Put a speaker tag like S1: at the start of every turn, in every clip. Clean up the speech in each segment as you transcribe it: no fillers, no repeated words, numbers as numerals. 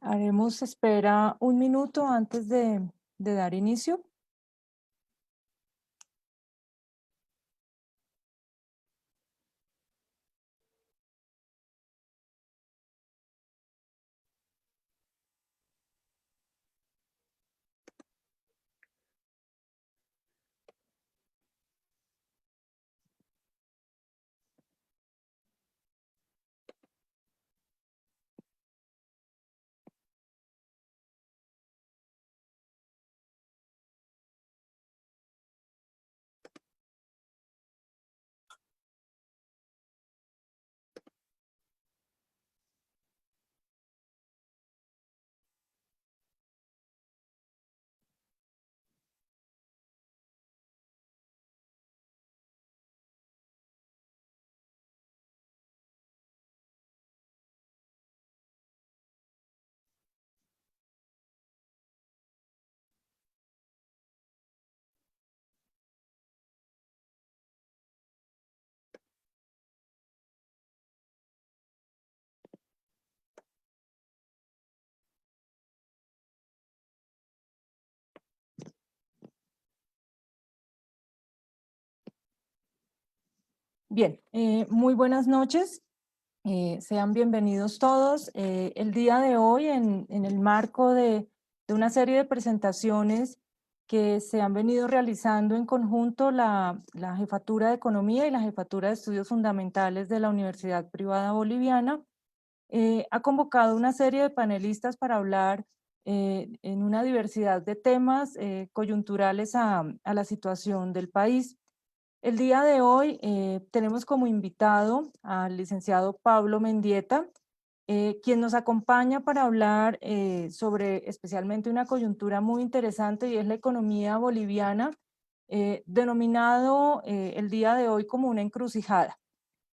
S1: Haremos espera un minuto antes de dar inicio. Bien, muy buenas noches. Sean bienvenidos todos. El día de hoy, en el marco de una serie de presentaciones que se han venido realizando en conjunto la Jefatura de Economía y la Jefatura de Estudios Fundamentales de la Universidad Privada Boliviana, ha convocado una serie de panelistas para hablar en una diversidad de temas coyunturales a la situación del país. El día de hoy tenemos como invitado al licenciado Pablo Mendieta, quien nos acompaña para hablar sobre especialmente una coyuntura muy interesante y es la economía boliviana, denominado el día de hoy como una encrucijada.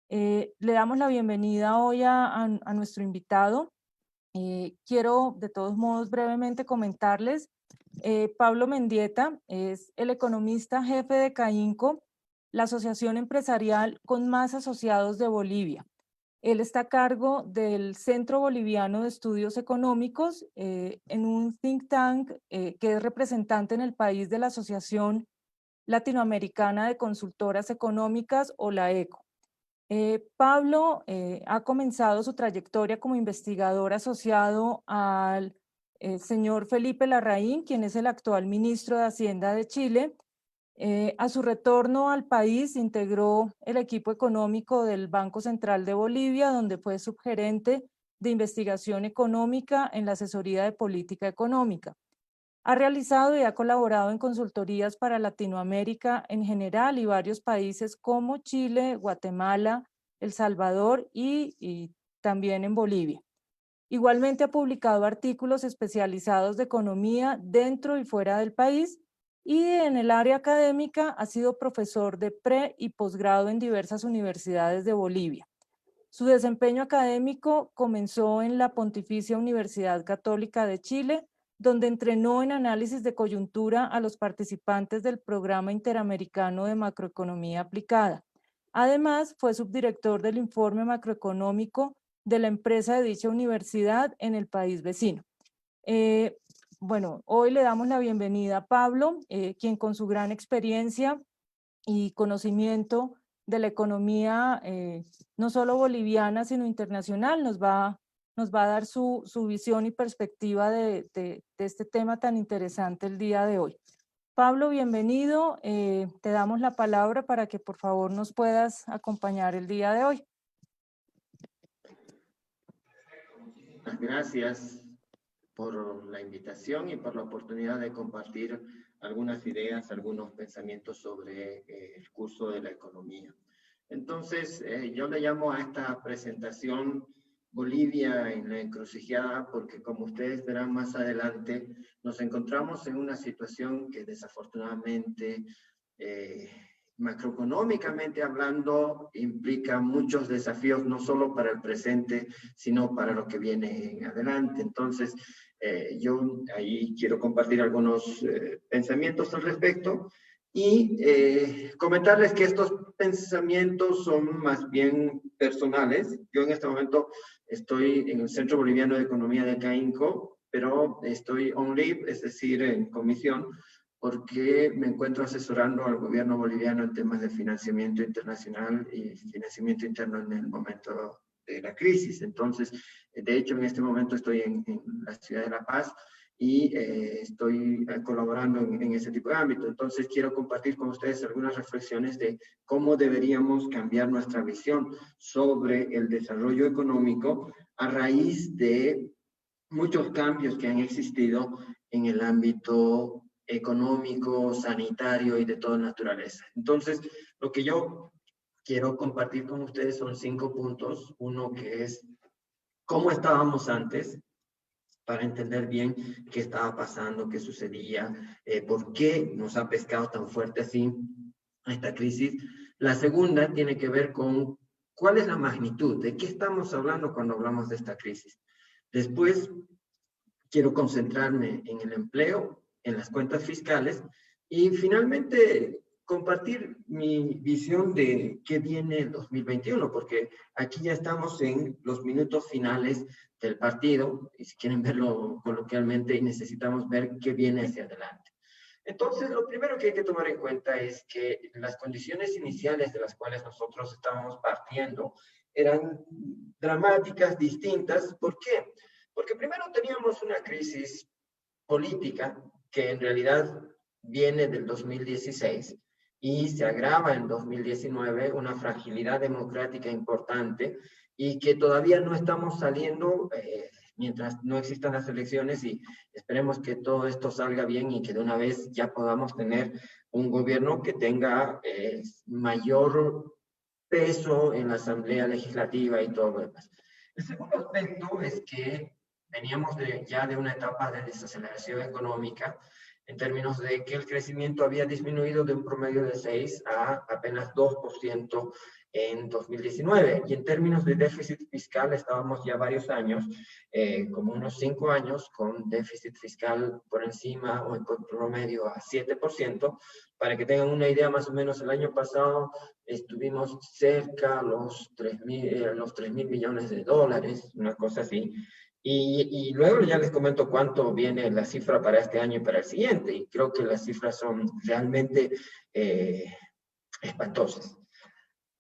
S1: Le damos la bienvenida hoy a nuestro invitado. Quiero de todos modos brevemente comentarles, Pablo Mendieta es el economista jefe de CAINCO, la asociación empresarial con más asociados de Bolivia. Él está a cargo del Centro Boliviano de Estudios Económicos, en un think tank que es representante en el país de la Asociación Latinoamericana de Consultoras Económicas, o la ECO. Pablo ha comenzado su trayectoria como investigador asociado al señor Felipe Larraín, quien es el actual ministro de Hacienda de Chile. A su retorno al país integró el equipo económico del Banco Central de Bolivia, donde fue subgerente de investigación económica en la asesoría de política económica. Ha realizado y ha colaborado en consultorías para Latinoamérica en general y varios países como Chile, Guatemala, El Salvador y también en Bolivia. Igualmente ha publicado artículos especializados de economía dentro y fuera del país, y en el área académica ha sido profesor de pre y posgrado en diversas universidades de Bolivia. Su desempeño académico comenzó en la Pontificia Universidad Católica de Chile, donde entrenó en análisis de coyuntura a los participantes del Programa Interamericano de Macroeconomía Aplicada. Además, fue subdirector del informe macroeconómico de la empresa de dicha universidad en el país vecino. Bueno, hoy le damos la bienvenida a Pablo, quien con su gran experiencia y conocimiento de la economía, no solo boliviana, sino internacional, nos va a dar su visión y perspectiva de este tema tan interesante el día de hoy. Pablo, bienvenido. Te damos la palabra para que por favor nos puedas acompañar el día de hoy.
S2: Gracias por la invitación y por la oportunidad de compartir algunas ideas, algunos pensamientos sobre el curso de la economía. Entonces, yo le llamo a esta presentación Bolivia en la encrucijada, porque como ustedes verán más adelante, nos encontramos en una situación que desafortunadamente, macroeconómicamente hablando, implica muchos desafíos, no solo para el presente, sino para lo que viene en adelante. Entonces, yo ahí quiero compartir algunos pensamientos al respecto Y comentarles que estos pensamientos son más bien personales. Yo en este momento estoy en el Centro Boliviano de Economía de CAINCO, pero estoy on leave, es decir, en comisión, porque me encuentro asesorando al gobierno boliviano en temas de financiamiento internacional y financiamiento interno en el momento de la crisis. Entonces, de hecho, en este momento estoy en la ciudad de La Paz y estoy colaborando en ese tipo de ámbito. Entonces, quiero compartir con ustedes algunas reflexiones de cómo deberíamos cambiar nuestra visión sobre el desarrollo económico a raíz de muchos cambios que han existido en el ámbito económico, sanitario y de toda naturaleza. Entonces, lo que yo quiero compartir con ustedes son 5 puntos. Uno que es cómo estábamos antes, para entender bien qué estaba pasando, qué sucedía, por qué nos ha pescado tan fuerte así esta crisis. La segunda tiene que ver con cuál es la magnitud, de qué estamos hablando cuando hablamos de esta crisis. Después, quiero concentrarme en el empleo, en las cuentas fiscales y finalmente compartir mi visión de qué viene el 2021, porque aquí ya estamos en los minutos finales del partido y si quieren verlo coloquialmente necesitamos ver qué viene hacia adelante. Entonces, lo primero que hay que tomar en cuenta es que las condiciones iniciales de las cuales nosotros estábamos partiendo eran dramáticas, distintas. ¿Por qué? Porque primero teníamos una crisis política que en realidad viene del 2016 y se agrava en 2019, una fragilidad democrática importante y que todavía no estamos saliendo mientras no existan las elecciones y esperemos que todo esto salga bien y que de una vez ya podamos tener un gobierno que tenga mayor peso en la Asamblea Legislativa y todo lo demás. El segundo aspecto es que veníamos ya de una etapa de desaceleración económica en términos de que el crecimiento había disminuido de un promedio de 6 a apenas 2% en 2019. Y en términos de déficit fiscal estábamos ya varios años, como unos 5 años, con déficit fiscal por encima o en promedio a 7%. Para que tengan una idea, más o menos el año pasado estuvimos cerca a los 3.000 millones de dólares, una cosa así. Y luego ya les comento cuánto viene la cifra para este año y para el siguiente. Y creo que las cifras son realmente espantosas.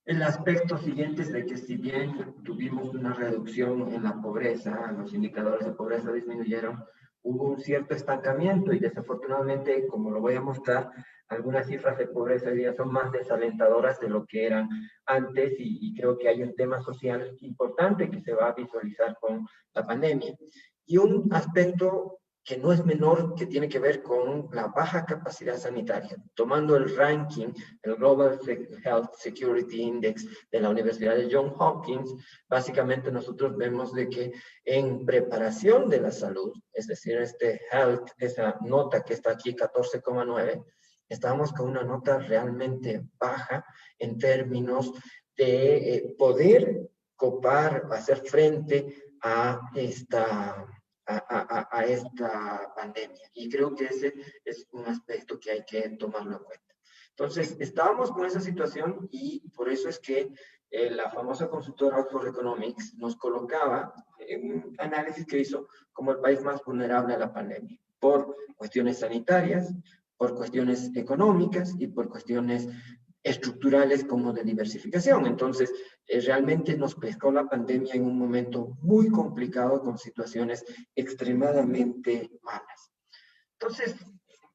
S2: El aspecto siguiente es de que si bien tuvimos una reducción en la pobreza, los indicadores de pobreza disminuyeron, hubo un cierto estancamiento y desafortunadamente, como lo voy a mostrar, algunas cifras de pobreza hoy día son más desalentadoras de lo que eran antes y creo que hay un tema social importante que se va a visualizar con la pandemia. Y un aspecto que no es menor, que tiene que ver con la baja capacidad sanitaria. Tomando el ranking, el Global Health Security Index de la Universidad de Johns Hopkins, básicamente nosotros vemos de que en preparación de la salud, es decir, health, esa nota que está aquí, 14,9, estamos con una nota realmente baja en términos de poder copar, hacer frente a esta pandemia. Y creo que ese es un aspecto que hay que tomarlo en cuenta. Entonces, estábamos con esa situación y por eso es que la famosa consultora Oxford Economics nos colocaba en un análisis que hizo como el país más vulnerable a la pandemia, por cuestiones sanitarias, por cuestiones económicas y por cuestiones estructurales como de diversificación. Entonces, realmente nos pescó la pandemia en un momento muy complicado con situaciones extremadamente malas. Entonces,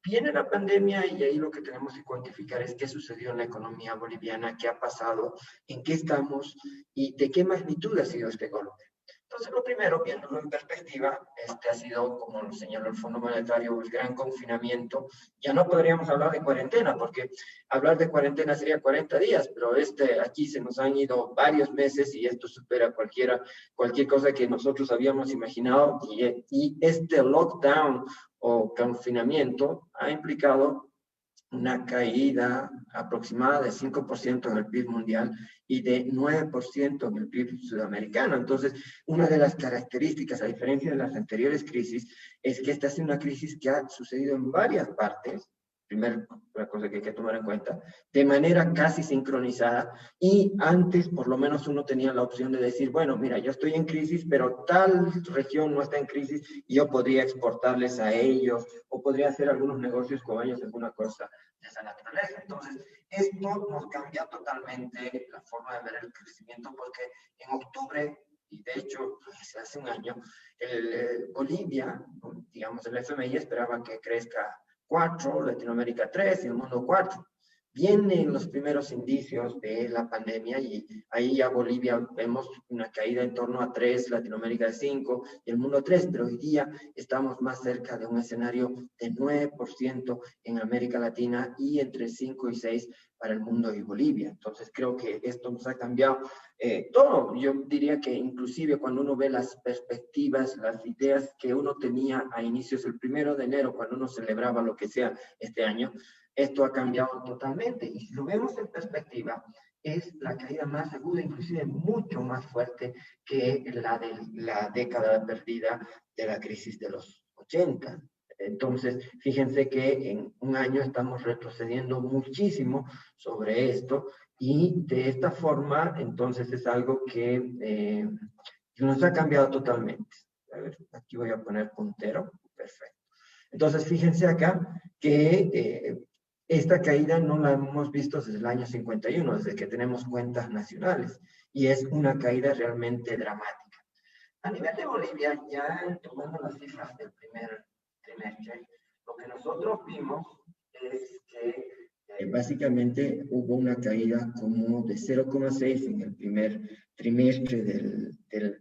S2: viene la pandemia y ahí lo que tenemos que cuantificar es qué sucedió en la economía boliviana, qué ha pasado, en qué estamos y de qué magnitud ha sido este golpe. Entonces, lo primero, viéndolo en perspectiva, ha sido, como lo señaló el Fondo Monetario, el gran confinamiento. Ya no podríamos hablar de cuarentena, porque hablar de cuarentena sería 40 días, pero aquí se nos han ido varios meses y esto supera cualquier cosa que nosotros habíamos imaginado. Y este lockdown o confinamiento ha implicado una caída aproximada de 5% en el PIB mundial y de 9% en el PIB sudamericano. Entonces, una de las características, a diferencia de las anteriores crisis, es que esta es una crisis que ha sucedido en varias partes primera cosa que hay que tomar en cuenta, de manera casi sincronizada, y antes por lo menos uno tenía la opción de decir, bueno, mira, yo estoy en crisis, pero tal región no está en crisis y yo podría exportarles a ellos o podría hacer algunos negocios con ellos, alguna cosa de esa naturaleza. Entonces, esto nos cambia totalmente la forma de ver el crecimiento, porque en octubre, y de hecho hace un año, Bolivia, digamos el FMI esperaba que crezca 4, Latinoamérica 3 y el mundo 4. Vienen los primeros indicios de la pandemia y ahí ya Bolivia vemos una caída en torno a 3, Latinoamérica de 5 y el mundo 3, pero hoy día estamos más cerca de un escenario de 9% en América Latina y entre 5 y 6 para el mundo y Bolivia. Entonces creo que esto nos ha cambiado todo. Yo diría que inclusive cuando uno ve las perspectivas, las ideas que uno tenía a inicios del 1 de enero, cuando uno celebraba lo que sea este año, esto ha cambiado totalmente. Y si lo vemos en perspectiva, es la caída más aguda, inclusive mucho más fuerte que la de la década perdida de la crisis de los 80. Entonces, fíjense que en un año estamos retrocediendo muchísimo sobre esto y de esta forma, entonces es algo que nos ha cambiado totalmente. A ver, aquí voy a poner puntero. Perfecto. Entonces, fíjense acá que esta caída no la hemos visto desde el año 51, desde que tenemos cuentas nacionales, y es una caída realmente dramática. A nivel de Bolivia, ya tomando las cifras del primer trimestre, lo que nosotros vimos es que básicamente hubo una caída como de 0,6 en el primer trimestre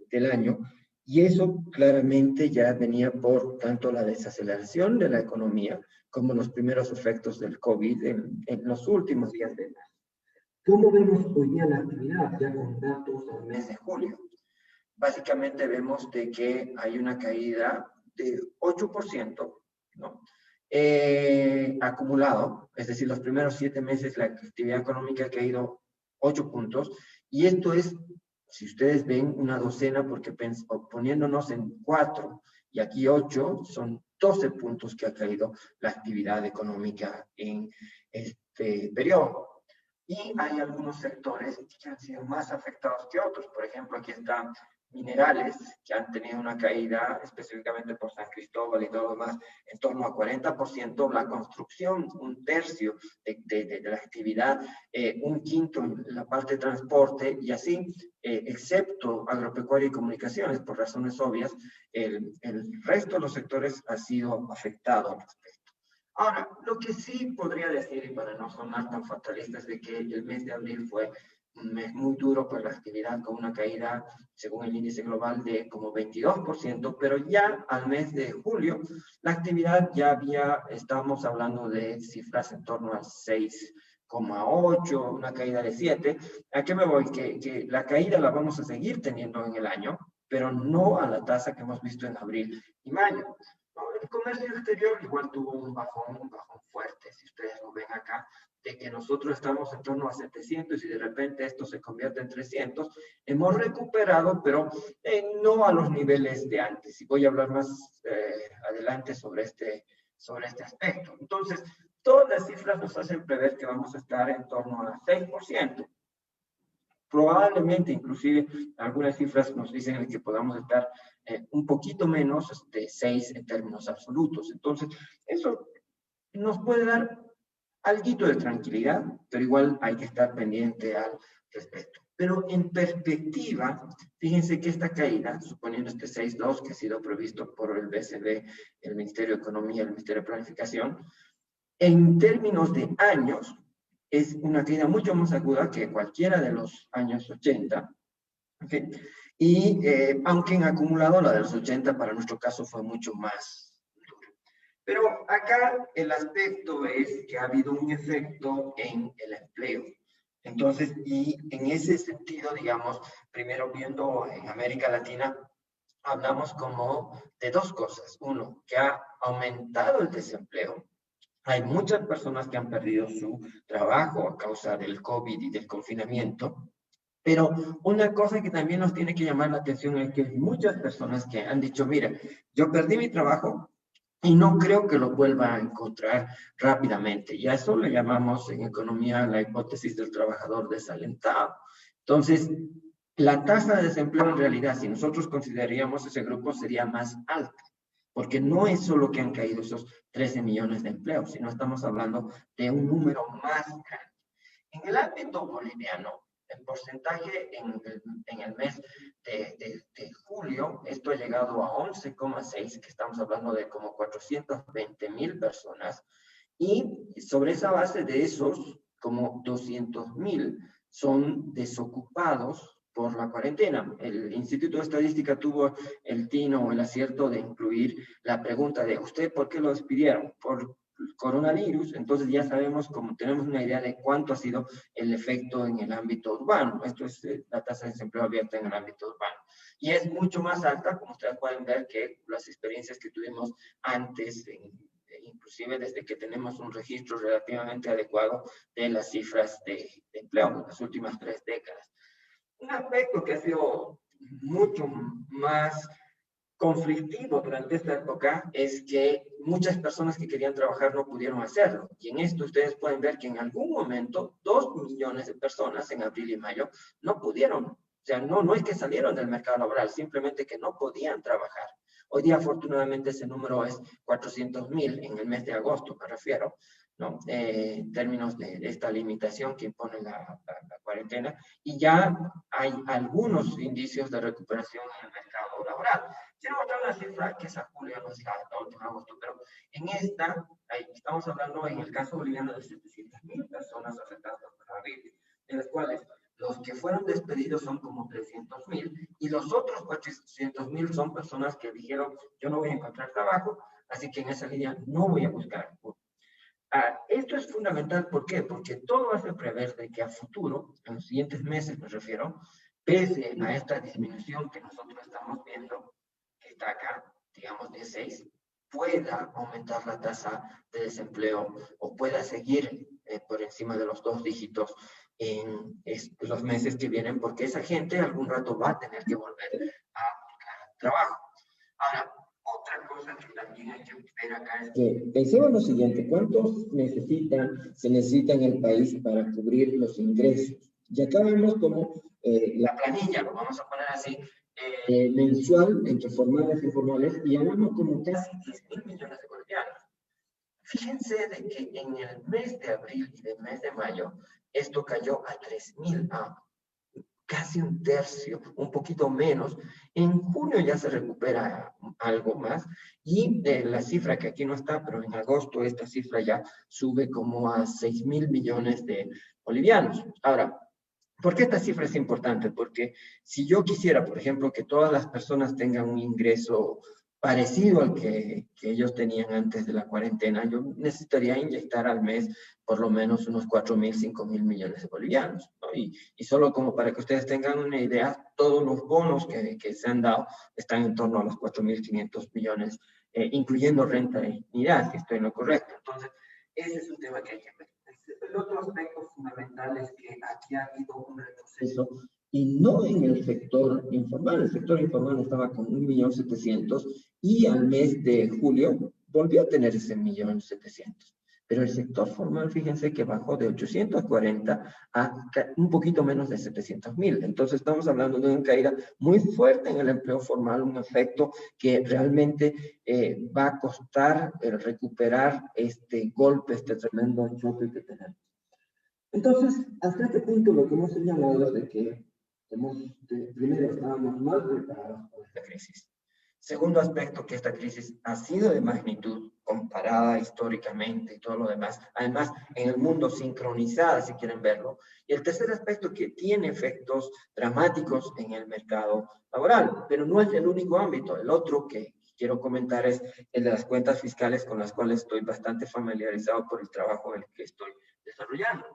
S2: del año, y eso claramente ya venía por tanto la desaceleración de la economía como los primeros efectos del COVID en los últimos días de marzo. ¿Cómo vemos hoy día la actividad ya con datos del mes de julio? Básicamente vemos de que hay una caída de 8%, ¿no? Acumulado, es decir, los primeros 7 meses la actividad económica ha caído 8 puntos, y esto es, si ustedes ven, una docena, porque poniéndonos en 4 y aquí 8, son 12 puntos que ha caído la actividad económica en este periodo. Y hay algunos sectores que han sido más afectados que otros. Por ejemplo, aquí están minerales, que han tenido una caída específicamente por San Cristóbal y todo lo demás, en torno a 40%, la construcción, un tercio de la actividad, un quinto en la parte de transporte, y así, excepto agropecuaria y comunicaciones, por razones obvias, el resto de los sectores ha sido afectado al respecto. Ahora, lo que sí podría decir, y para no sonar tan fatalista, es de que el mes de abril fue un mes muy duro para la actividad, con una caída, según el índice global, de como 22%, pero ya al mes de julio, la actividad ya estábamos hablando de cifras en torno a 6,8, una caída de 7. ¿A qué me voy? Que la caída la vamos a seguir teniendo en el año, pero no a la tasa que hemos visto en abril y mayo. El comercio exterior igual tuvo un bajón fuerte, si ustedes lo ven acá, de que nosotros estamos en torno a 700 y de repente esto se convierte en 300. Hemos recuperado, pero no a los niveles de antes. Y voy a hablar más adelante sobre este aspecto. Entonces, todas las cifras nos hacen prever que vamos a estar en torno a 6%. Probablemente, inclusive, algunas cifras nos dicen que podamos estar un poquito menos de 6 en términos absolutos. Entonces, eso nos puede dar algo de tranquilidad, pero igual hay que estar pendiente al respecto. Pero en perspectiva, fíjense que esta caída, suponiendo este 6,2 que ha sido previsto por el BCB, el Ministerio de Economía, el Ministerio de Planificación, en términos de años, es una caída mucho más aguda que cualquiera de los años 80. ¿Okay? Y aunque en acumulado la de los 80 para nuestro caso fue mucho más dura. Pero acá el aspecto es que ha habido un efecto en el empleo. Entonces, y en ese sentido, digamos, primero viendo en América Latina, hablamos como de dos cosas. Uno, que ha aumentado el desempleo. Hay muchas personas que han perdido su trabajo a causa del COVID y del confinamiento, pero una cosa que también nos tiene que llamar la atención es que hay muchas personas que han dicho, mira, yo perdí mi trabajo, y no creo que lo vuelva a encontrar rápidamente. Y a eso le llamamos en economía la hipótesis del trabajador desalentado. Entonces, la tasa de desempleo en realidad, si nosotros consideraríamos ese grupo, sería más alta, porque no es solo que han caído esos 13 millones de empleos, sino estamos hablando de un número más grande. En el ámbito boliviano, el porcentaje en el mes de julio, esto ha llegado a 11,6, que estamos hablando de como 420,000 personas, y sobre esa base de esos, como 200,000 son desocupados por la cuarentena. El Instituto de Estadística tuvo el tino o el acierto de incluir la pregunta de ¿usted por qué lo despidieron? Por coronavirus. Entonces ya sabemos, como tenemos una idea de cuánto ha sido el efecto en el ámbito urbano. Esto es la tasa de desempleo abierta en el ámbito urbano. Y es mucho más alta, como ustedes pueden ver, que las experiencias que tuvimos antes, inclusive desde que tenemos un registro relativamente adecuado de las cifras de empleo en las últimas 3 décadas. Un aspecto que ha sido mucho más conflictivo durante esta época es que muchas personas que querían trabajar no pudieron hacerlo. Y en esto ustedes pueden ver que en algún momento 2 millones de personas en abril y mayo no pudieron. O sea, no es que salieron del mercado laboral, simplemente que no podían trabajar. Hoy día, afortunadamente, ese número es 400,000 en el mes de agosto, me refiero, ¿no? En términos de esta limitación que impone la cuarentena. Y ya hay algunos indicios de recuperación en el mercado laboral. Quiero mostrar una cifra que es a julio, no es la última de agosto, pero en esta, estamos hablando en el caso boliviano de 700,000 personas afectadas por coronavirus, de las cuales los que fueron despedidos son como 300,000 y los otros 400,000 son personas que dijeron yo no voy a encontrar trabajo, así que en esa línea no voy a buscar. Esto es fundamental, ¿por qué? Porque todo hace prever de que a futuro, en los siguientes meses me refiero, pese a esta disminución que nosotros estamos viendo, que está acá, digamos de 6, pueda aumentar la tasa de desempleo o pueda seguir por encima de los 2 dígitos en los meses que vienen, porque esa gente algún rato va a tener que volver a buscar trabajo. Ahora, otra cosa que también hay que ver acá es que pensemos lo siguiente, ¿cuántos se necesita en el país para cubrir los ingresos? Y acá vemos como la planilla, lo vamos a poner así, mensual entre formales e informales, y hablamos como casi 10,000 millones de bolivianos. Fíjense de que en el mes de abril y del mes de mayo, esto cayó a 3,000, casi un tercio, un poquito menos. En junio ya se recupera algo más y la cifra que aquí no está, pero en agosto esta cifra ya sube como a 6,000 millones de bolivianos. Ahora, ¿por qué esta cifra es importante? Porque si yo quisiera, por ejemplo, que todas las personas tengan un ingreso parecido al que ellos tenían antes de la cuarentena, yo necesitaría inyectar al mes por lo menos unos 4,000, 5,000 millones de bolivianos, ¿no? Y solo como para que ustedes tengan una idea, todos los bonos que se han dado están en torno a los 4,500 millones, incluyendo renta de dignidad, si estoy en lo correcto. Entonces, ese es un tema que hay que ver. El otro aspecto fundamental es que aquí ha habido un retroceso y no en el sector informal. El sector informal estaba con 1.700.000 y al mes de julio volvió a tener ese 1.700.000. Pero el sector formal, fíjense que bajó de 840 a un poquito menos de 700,000. Entonces estamos hablando de una caída muy fuerte en el empleo formal, un efecto que realmente va a costar recuperar este golpe, este tremendo choque que tenemos. Entonces, hasta este punto lo que hemos señalado es de que primero estábamos mal preparados por esta crisis. Segundo aspecto, que esta crisis ha sido de magnitud comparada históricamente y todo lo demás, además en el mundo sincronizada, si quieren verlo. Y el tercer aspecto, que tiene efectos dramáticos en el mercado laboral, pero no es el único ámbito. El otro que quiero comentar es el de las cuentas fiscales, con las cuales estoy bastante familiarizado por el trabajo en el que estoy desarrollando.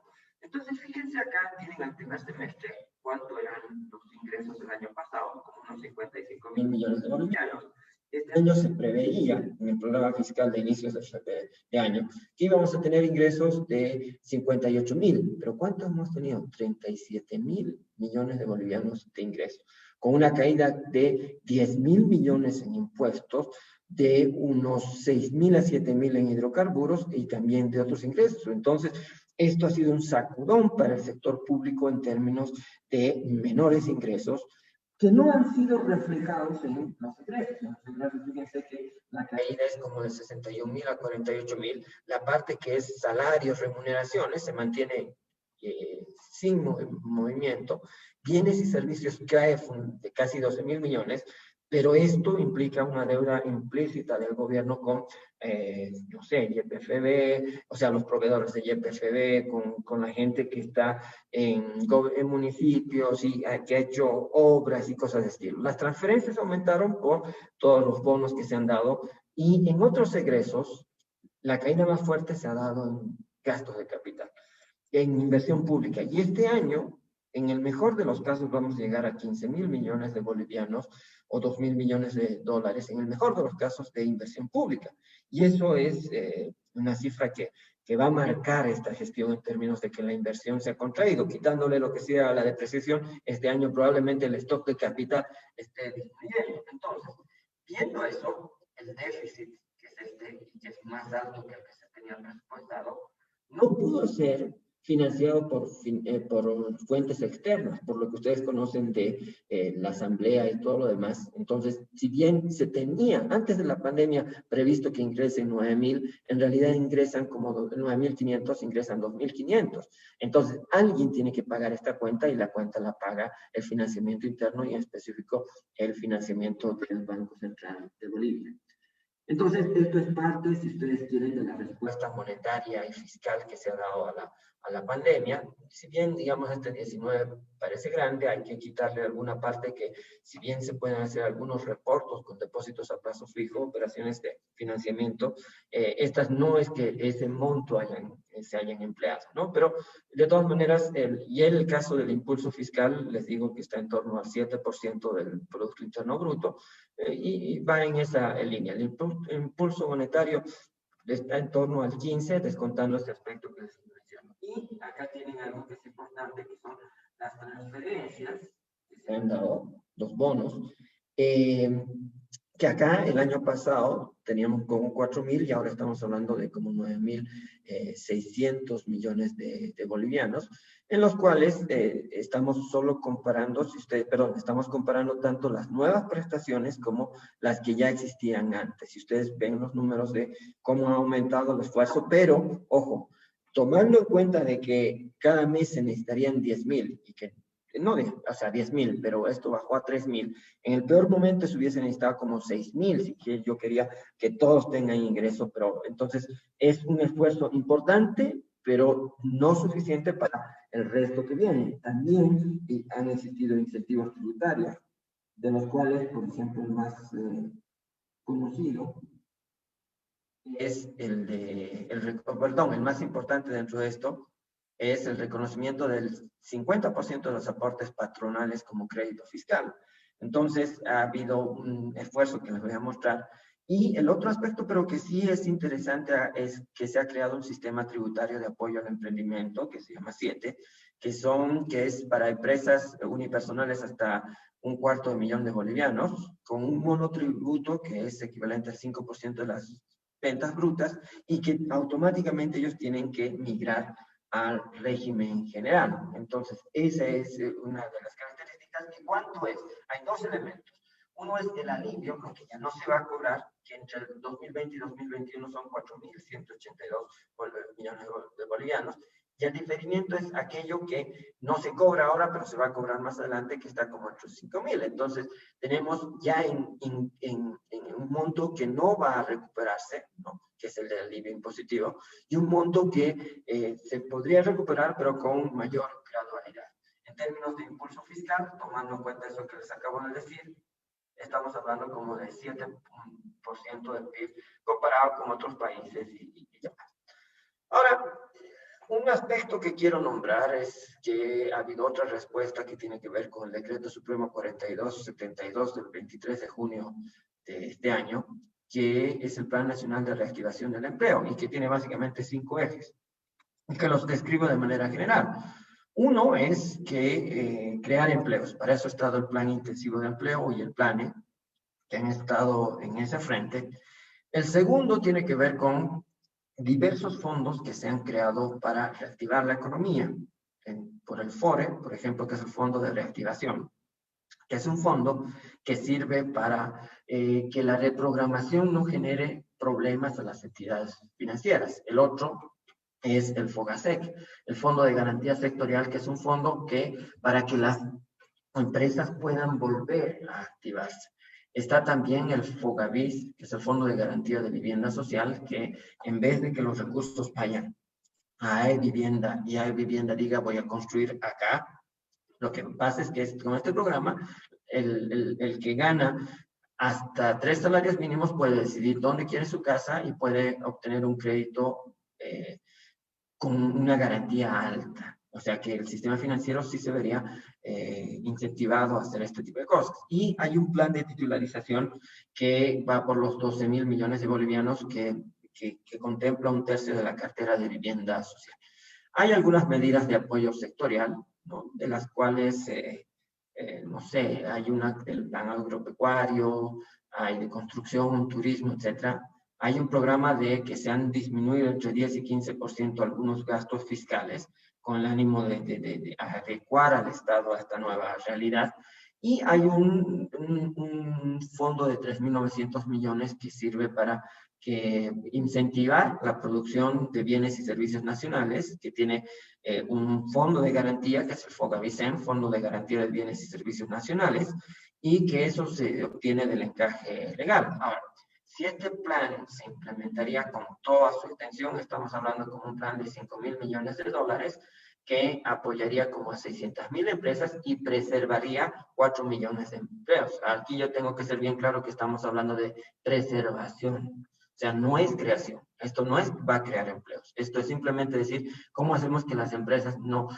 S2: Entonces, fíjense acá, tienen al primer semestre cuánto eran los ingresos del año pasado, como unos 55,000 millones de bolivianos. Este año se preveía, en el programa fiscal de inicios de año, que íbamos a tener ingresos de 58,000, pero ¿cuánto hemos tenido? 37,000 millones de bolivianos de ingresos, con una caída de 10,000 millones en impuestos,
S3: de unos 6.000 a 7.000 en hidrocarburos y también de otros ingresos. Entonces, esto ha sido un sacudón para el sector público en términos de menores ingresos que no han sido reflejados en los ingresos. En los ingresos, fíjense que la caída es como de 61.000 a 48.000. La parte que es salarios, remuneraciones, se mantiene sin movimiento. Bienes y servicios cae de casi 12.000 millones, pero esto implica una deuda implícita del gobierno con, no sé, YPFB, o sea, los proveedores de YPFB, con la gente que está en municipios y que ha hecho obras y cosas de estilo. Las transferencias aumentaron por todos los bonos que se han dado y en otros egresos, la caída más fuerte se ha dado en gastos de capital, en inversión pública. Y este año, en el mejor de los casos, vamos a llegar a 15.000 millones de bolivianos o 2.000 millones de dólares, en el mejor de los casos, de inversión pública. Y eso es una cifra que va a marcar esta gestión en términos de que la inversión se ha contraído, quitándole lo que sea la depreciación. Este año probablemente el stock de capital esté disminuyendo. Entonces, viendo eso, el déficit, que es este, y que es más alto que el que se tenía presupuestado, no pudo ser financiado por fuentes externas, por lo que ustedes conocen de la asamblea y todo lo demás. Entonces, si bien se tenía antes de la pandemia previsto que ingresen 9.000, en realidad ingresan como 9.500, ingresan 2.500. Entonces, alguien tiene que pagar esta cuenta y la cuenta la paga el financiamiento interno y en específico el financiamiento del Banco Central de Bolivia. Entonces, esto es parte, si ustedes quieren, de la respuesta monetaria y fiscal que se ha dado a la pandemia. Si bien, digamos, este 19 parece grande, hay que quitarle alguna parte que, si bien se pueden hacer algunos reportos con depósitos a plazo fijo, operaciones de financiamiento, estas no es que ese monto se hayan empleado, ¿no? Pero, de todas maneras, y el caso del impulso fiscal, les digo que está en torno al 7% del Producto Interno Bruto, y va en esa línea. El impulso monetario está en torno al 15, descontando este aspecto que les menciono. Y acá tienen algo que es importante, que son las transferencias que se han dado, los bonos, que acá el año pasado teníamos como 4.000 y ahora estamos hablando de como 9.600 millones de bolivianos, en los cuales estamos solo comparando, estamos comparando tanto las nuevas prestaciones como las que ya existían antes. Si ustedes ven los números de cómo ha aumentado el esfuerzo, pero, ojo, tomando en cuenta de que cada mes se necesitarían 10.000 y que no, o sea, 10.000, pero esto bajó a 3.000. En el peor momento se hubiese necesitado como 6.000, si que yo quería que todos tengan ingreso, pero entonces es un esfuerzo importante, pero no suficiente para el resto que viene. También han existido incentivos tributarios, de los cuales, por ejemplo, el más conocido es el más importante dentro de esto, es el reconocimiento del 50% de los aportes patronales como crédito fiscal. Entonces, ha habido un esfuerzo que les voy a mostrar. Y el otro aspecto, pero que sí es interesante, es que se ha creado un sistema tributario de apoyo al emprendimiento, que se llama 7, que es para empresas unipersonales hasta 250.000 de bolivianos, con un monotributo que es equivalente al 5% de las ventas brutas, y que automáticamente ellos tienen que migrar al régimen general. Entonces, esa es una de las características. ¿Y cuánto es? Hay dos elementos. Uno es el alivio, porque ya no se va a cobrar, que entre el 2020 y 2021 son 4.182 millones de bolivianos, y el diferimiento es aquello que no se cobra ahora, pero se va a cobrar más adelante, que está como entre 5.000. Entonces, tenemos ya en un monto que no va a recuperarse, ¿no?, que es el del alivio impositivo, y un monto que se podría recuperar, pero con mayor gradualidad. En términos de impulso fiscal, tomando en cuenta eso que les acabo de decir, estamos hablando como de 7% del PIB comparado con otros países y demás. Ahora, un aspecto que quiero nombrar es que ha habido otra respuesta que tiene que ver con el Decreto Supremo 4272 del 23 de junio de este año, que es el Plan Nacional de Reactivación del Empleo y que tiene básicamente 5 ejes, que los describo de manera general. Uno es que crear empleos. Para eso ha estado el Plan Intensivo de Empleo y el PLANE, que han estado en ese frente. El segundo tiene que ver con diversos fondos que se han creado para reactivar la economía. Por el FORE, por ejemplo, que es el Fondo de Reactivación, que es un fondo que sirve para que la reprogramación no genere problemas a las entidades financieras. El otro es el FOGASEC, el Fondo de Garantía Sectorial, que es un fondo que para que las empresas puedan volver a activarse. Está también el FOGAVIS, que es el Fondo de Garantía de Vivienda Social, que en vez de que los recursos vayan a vivienda y a vivienda diga voy a construir acá, lo que pasa es que con este programa el que gana hasta 3 salarios mínimos puede decidir dónde quiere su casa y puede obtener un crédito con una garantía alta. O sea que el sistema financiero sí se vería incentivado a hacer este tipo de cosas. Y hay un plan de titularización que va por los 12.000 millones de bolivianos que contempla 1/3 de la cartera de vivienda social. Hay algunas medidas de apoyo sectorial, ¿no? De las cuales, no sé, hay una del plan agropecuario, hay de construcción, turismo, etcétera. Hay un programa de que se han disminuido entre 10 y 15% algunos gastos fiscales con el ánimo de adecuar al Estado a esta nueva realidad. Y hay un fondo de 3.900 millones que sirve para incentivar la producción de bienes y servicios nacionales, que tiene un fondo de garantía, que es el FOGAVISEN, Fondo de Garantía de Bienes y Servicios Nacionales, y que eso se obtiene del encaje legal. Ahora, si este plan se implementaría con toda su extensión, estamos hablando como un plan de 5.000 millones de dólares, que apoyaría como a 600.000 empresas y preservaría 4 millones de empleos. Aquí yo tengo que ser bien claro que estamos hablando de preservación. O sea, no es creación. Esto no va a crear empleos. Esto es simplemente decir cómo hacemos que las empresas no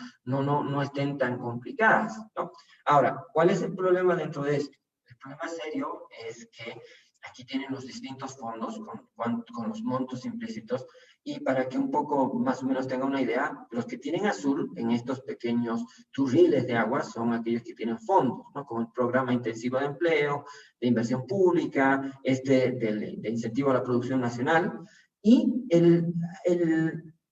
S3: estén tan complicadas, ¿no? Ahora, ¿cuál es el problema dentro de esto? El problema serio es que aquí tienen los distintos fondos con los montos implícitos, y para que un poco más o menos tenga una idea, los que tienen azul en estos pequeños turriles de agua son aquellos que tienen fondos, ¿no? Como el Programa Intensivo de Empleo, de Inversión Pública, de incentivo a la producción nacional, y el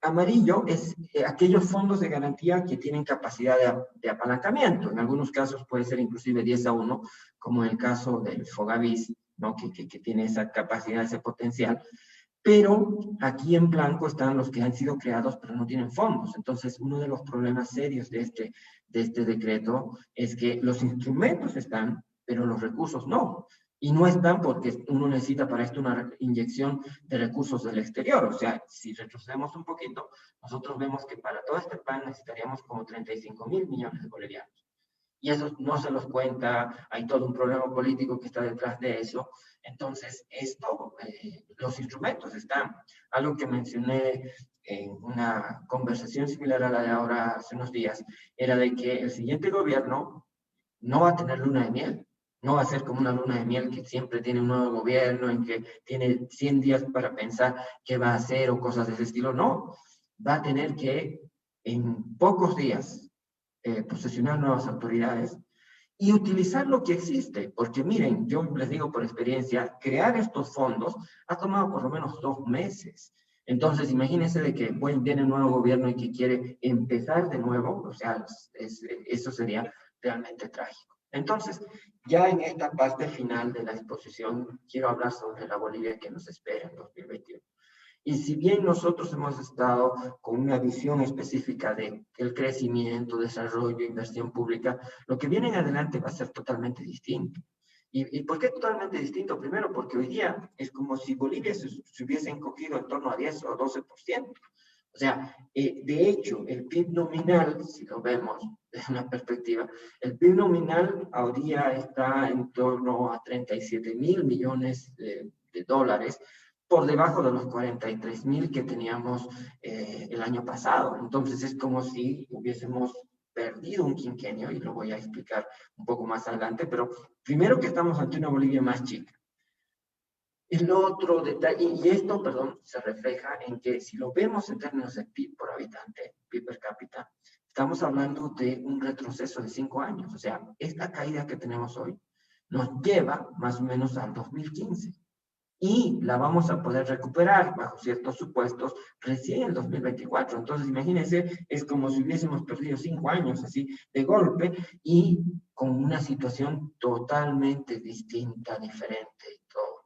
S3: amarillo es aquellos fondos de garantía que tienen capacidad de apalancamiento. En algunos casos puede ser inclusive 10-1, como en el caso del FOGAVIS, ¿no? que tiene esa capacidad, ese potencial. Pero aquí en blanco están los que han sido creados pero no tienen fondos. Entonces, uno de los problemas serios de este decreto es que los instrumentos están, pero los recursos no. Y no están porque uno necesita para esto una inyección de recursos del exterior. O sea, si retrocedemos un poquito, nosotros vemos que para todo este plan necesitaríamos como 35.000 millones de bolivianos. Y eso no se los cuenta, hay todo un problema político que está detrás de eso. Entonces, los instrumentos están. Algo que mencioné en una conversación similar a la de ahora hace unos días, era de que el siguiente gobierno no va a tener luna de miel. No va a ser como una luna de miel que siempre tiene un nuevo gobierno, en que tiene 100 días para pensar qué va a hacer o cosas de ese estilo. No, va a tener que en pocos días posesionar nuevas autoridades y utilizar lo que existe, porque miren, yo les digo por experiencia, crear estos fondos ha tomado por lo menos 2 meses. Entonces, imagínense de que viene un nuevo gobierno y que quiere empezar de nuevo, o sea, eso sería realmente trágico. Entonces, ya en esta parte final de la exposición, quiero hablar sobre la Bolivia que nos espera en 2021. Y si bien nosotros hemos estado con una visión específica de el crecimiento, desarrollo, inversión pública, lo que viene en adelante va a ser totalmente distinto. ¿Y por qué totalmente distinto? Primero, porque hoy día es como si Bolivia se hubiese encogido en torno a 10 o 12%. O sea, de hecho, el PIB nominal, si lo vemos desde una perspectiva, el PIB nominal hoy día está en torno a 37.000 millones de dólares, por debajo de los 43.000 que teníamos el año pasado. Entonces es como si hubiésemos perdido un quinquenio, y lo voy a explicar un poco más adelante, pero primero que estamos ante una Bolivia más chica. El otro detalle, y esto, perdón, se refleja en que si lo vemos en términos de PIB por habitante, PIB per cápita, estamos hablando de un retroceso de 5 años. O sea, esta caída que tenemos hoy nos lleva más o menos al 2015. Y la vamos a poder recuperar bajo ciertos supuestos recién en el 2024. Entonces, imagínense, es como si hubiésemos perdido 5 años así de golpe y con una situación totalmente distinta, diferente y todo.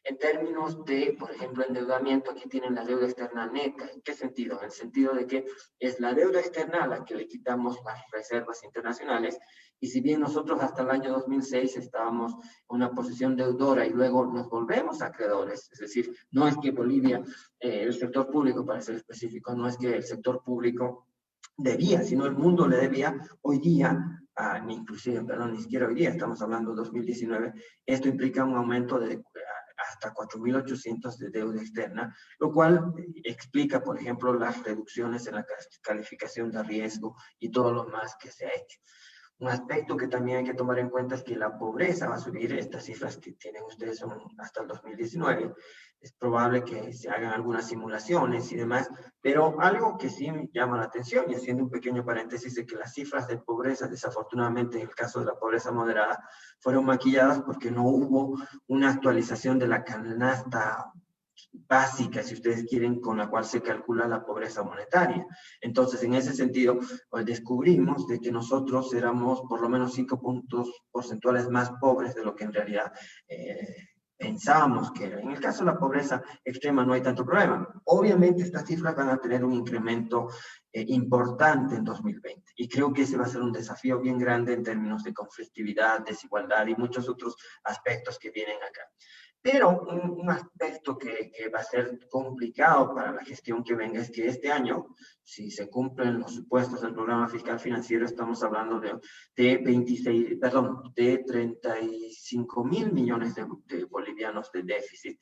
S3: En términos de, por ejemplo, endeudamiento, aquí tienen la deuda externa neta. ¿En qué sentido? En el sentido de que es la deuda externa a la que le quitamos las reservas internacionales. Y si bien nosotros hasta el año 2006 estábamos en una posición deudora y luego nos volvemos acreedores, es decir, no es que Bolivia, el sector público, para ser específico, no es que el sector público debía, sino el mundo le debía, hoy día, inclusive, perdón, ni siquiera hoy día, estamos hablando de 2019, esto implica un aumento de hasta 4.800 de deuda externa, lo cual explica, por ejemplo, las reducciones en la calificación de riesgo y todo lo más que se ha hecho. Un aspecto que también hay que tomar en cuenta es que la pobreza va a subir. Estas cifras que tienen ustedes son hasta el 2019. Es probable que se hagan algunas simulaciones y demás, pero algo que sí me llama la atención, y haciendo un pequeño paréntesis, es que las cifras de pobreza, desafortunadamente en el caso de la pobreza moderada, fueron maquilladas porque no hubo una actualización de la canasta básica, si ustedes quieren, con la cual se calcula la pobreza monetaria. Entonces, en ese sentido, pues descubrimos de que nosotros éramos por lo menos 5 puntos porcentuales más pobres de lo que en realidad pensábamos que era. En el caso de la pobreza extrema no hay tanto problema. Obviamente, estas cifras van a tener un incremento importante en 2020. Y creo que ese va a ser un desafío bien grande en términos de conflictividad, desigualdad y muchos otros aspectos que vienen acá. Pero un aspecto que va a ser complicado para la gestión que venga es que este año, si se cumplen los supuestos del programa fiscal financiero, estamos hablando de 35.000 millones de bolivianos de déficit.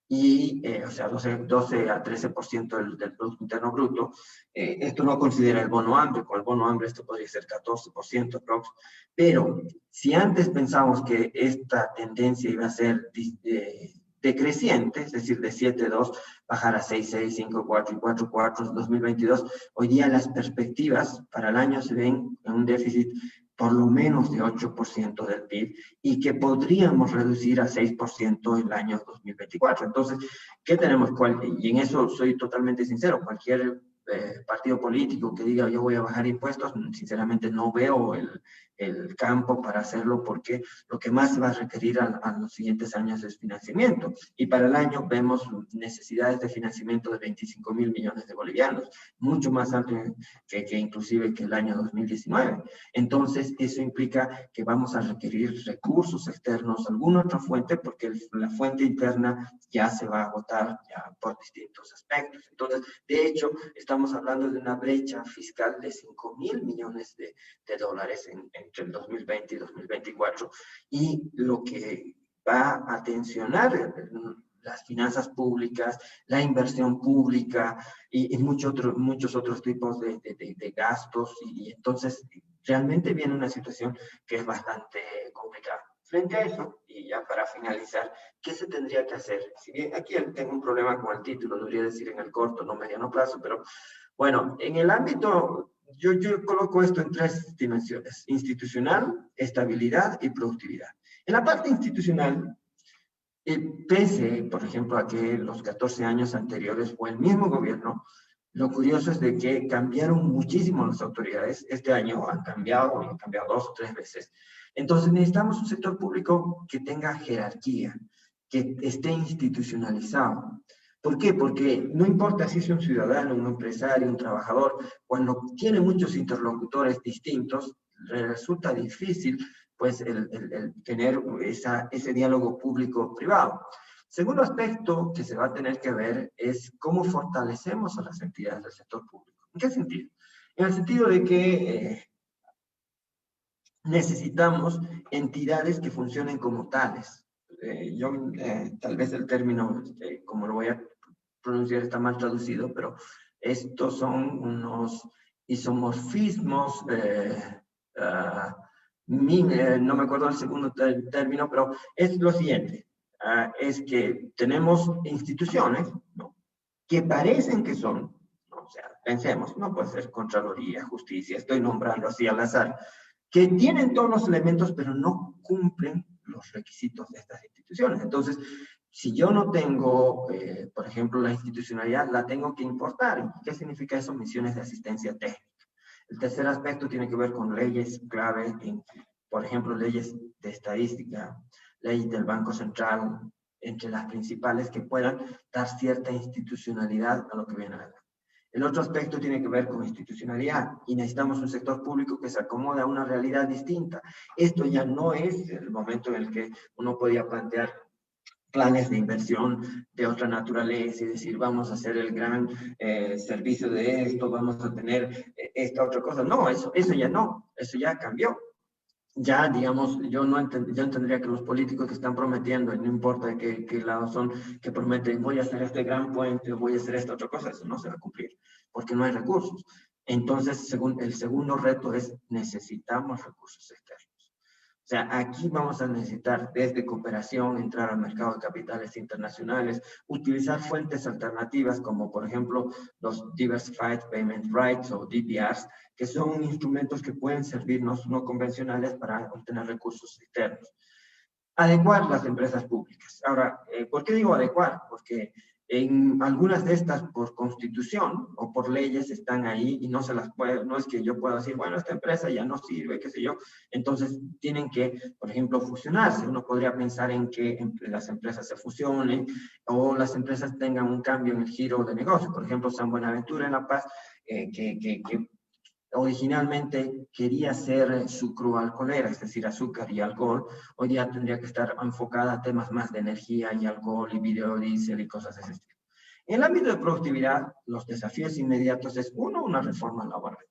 S3: Y, o sea, 12 a 13% del Producto Interno Bruto. Esto no considera el bono hambre. Con el bono hambre esto podría ser 14% aprox. Pero si antes pensamos que esta tendencia iba a ser decreciente, es decir, de 7.2 bajar a 6.6, 5.4 y 4.4 en 2022, hoy día las perspectivas para el año se ven en un déficit por lo menos de 8% del PIB y que podríamos reducir a 6% el año 2024. Entonces, ¿qué tenemos? Y en eso soy totalmente sincero, cualquier partido político que diga yo voy a bajar impuestos, sinceramente no veo el campo para hacerlo, porque lo que más se va a requerir a los siguientes años es financiamiento. Y para el año vemos necesidades de financiamiento de 25.000 millones de bolivianos, mucho más alto que inclusive que el año 2019. Entonces, eso implica que vamos a requerir recursos externos, alguna otra fuente, porque la fuente interna ya se va a agotar ya por distintos aspectos. Entonces, de hecho, estamos hablando de una brecha fiscal de 5.000 millones de dólares entre el 2020 y 2024, y lo que va a tensionar las finanzas públicas, la inversión pública y muchos otros tipos de gastos, y entonces realmente viene una situación que es bastante complicada. Frente a eso, y ya para finalizar, ¿qué se tendría que hacer? Si bien aquí tengo un problema con el título, debería decir en el corto, no mediano plazo, pero bueno, en el ámbito, yo coloco esto en 3 dimensiones: institucional, estabilidad y productividad. En la parte institucional, pese, por ejemplo, a que los 14 años anteriores fue el mismo gobierno, lo curioso es de que cambiaron muchísimo las autoridades. Este año han cambiado 2 o 3 veces. Entonces necesitamos un sector público que tenga jerarquía, que esté institucionalizado. ¿Por qué? Porque no importa si es un ciudadano, un empresario, un trabajador, cuando tiene muchos interlocutores distintos, resulta difícil pues el tener ese diálogo público-privado. Segundo aspecto que se va a tener que ver es cómo fortalecemos a las entidades del sector público. ¿En qué sentido? En el sentido de que necesitamos entidades que funcionen como tales. Tal vez el término, como lo voy a pronunciar, está mal traducido, pero estos son unos isomorfismos, no me acuerdo el segundo término, pero es lo siguiente. Es que tenemos instituciones, ¿no?, que parecen que son, ¿no? O sea, pensemos, no puede ser Contraloría, Justicia, estoy nombrando así al azar, que tienen todos los elementos, pero no cumplen los requisitos de estas instituciones. Entonces, si yo no tengo, por ejemplo, la institucionalidad, la tengo que importar. ¿Qué significa eso? Misiones de asistencia técnica. El tercer aspecto tiene que ver con leyes clave, por ejemplo, leyes de estadística, leyes del Banco Central, entre las principales que puedan dar cierta institucionalidad a lo que viene adelante. El otro aspecto tiene que ver con institucionalidad y necesitamos un sector público que se acomode a una realidad distinta. Esto ya no es el momento en el que uno podía plantear planes de inversión de otra naturaleza y decir, vamos a hacer el gran servicio de esto, vamos a tener esta otra cosa. No, eso ya no, eso ya cambió. Ya, digamos, yo entendería que los políticos que están prometiendo, y no importa de qué lado son, que prometen, voy a hacer este gran puente, voy a hacer esta otra cosa, eso no se va a cumplir, porque no hay recursos. Entonces, el segundo reto es, necesitamos recursos externos. O sea, aquí vamos a necesitar desde cooperación, entrar al mercado de capitales internacionales, utilizar fuentes alternativas como por ejemplo los Diversified Payment Rights o DPRs, que son instrumentos que pueden servirnos no convencionales para obtener recursos externos. Adecuar las empresas públicas. Ahora, ¿por qué digo adecuar? Porque en algunas de estas, por constitución o por leyes, están ahí y no se las puede, no es que yo pueda decir, bueno, esta empresa ya no sirve, qué sé yo. Entonces, tienen que, por ejemplo, fusionarse. Uno podría pensar en que las empresas se fusionen o las empresas tengan un cambio en el giro de negocio. Por ejemplo, San Buenaventura en La Paz, que originalmente quería ser sucroalcoholera, es decir, azúcar y alcohol, hoy día tendría que estar enfocada a temas más de energía y alcohol y biodiesel y cosas de ese estilo. En el ámbito de productividad, los desafíos inmediatos es, uno, una reforma laboral.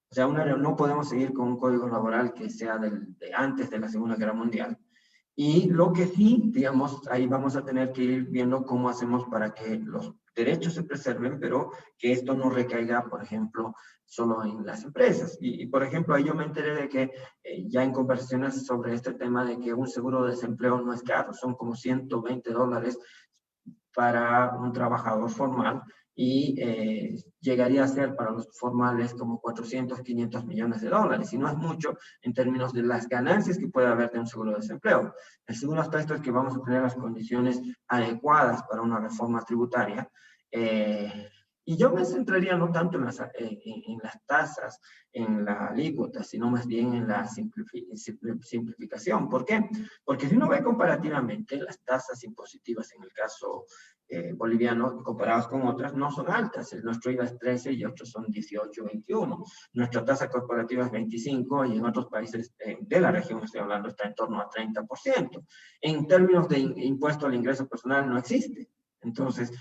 S3: O sea, no podemos seguir con un código laboral que sea de antes de la Segunda Guerra Mundial. Y lo que sí, digamos, ahí vamos a tener que ir viendo cómo hacemos para que los derechos se preserven, pero que esto no recaiga, por ejemplo, solo en las empresas. Y por ejemplo, ahí yo me enteré de que ya en conversaciones sobre este tema de que un seguro de desempleo no es caro, son como $120 para un trabajador formal y llegaría a ser para los formales como 400, 500 millones de dólares, y no es mucho en términos de las ganancias que puede haber de un seguro de desempleo. El segundo aspecto es que vamos a tener las condiciones adecuadas para una reforma tributaria, y yo me centraría no tanto en las tasas, en la alícuota, sino más bien en la simplificación. ¿Por qué? Porque si uno ve comparativamente, las tasas impositivas en el caso boliviano, comparados con otras, no son altas. El nuestro IVA es 13 y otros son 18, 21. Nuestra tasa corporativa es 25 y en otros países de la región, estoy hablando, está en torno a 30%. En términos de impuesto al ingreso personal no existe. Entonces,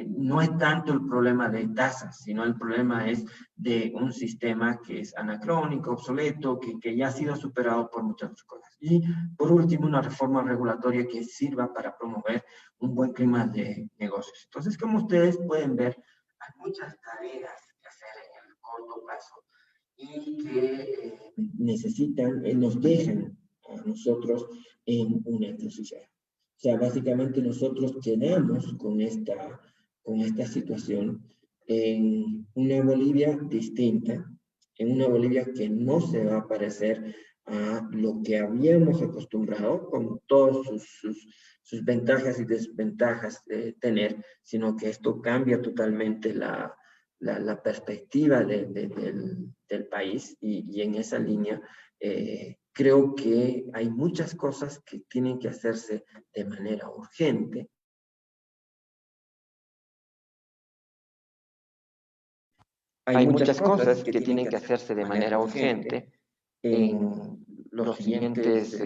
S3: no es tanto el problema de tasas, sino el problema es de un sistema que es anacrónico, obsoleto, que ya ha sido superado por muchas otras cosas. Y por último, una reforma regulatoria que sirva para promover un buen clima de negocios. Entonces, como ustedes pueden ver, hay muchas tareas que hacer en el corto plazo y que necesitan, nos dejan a nosotros en una encrucijada. O sea, básicamente nosotros quedamos con esta situación en una Bolivia distinta, en una Bolivia que no se va a parecer a lo que habíamos acostumbrado, con todas sus ventajas y desventajas de tener, sino que esto cambia totalmente la perspectiva del país y en esa línea creo que hay muchas cosas que tienen que hacerse de manera urgente.
S4: Hay muchas cosas que tienen que hacerse de manera urgente en los siguientes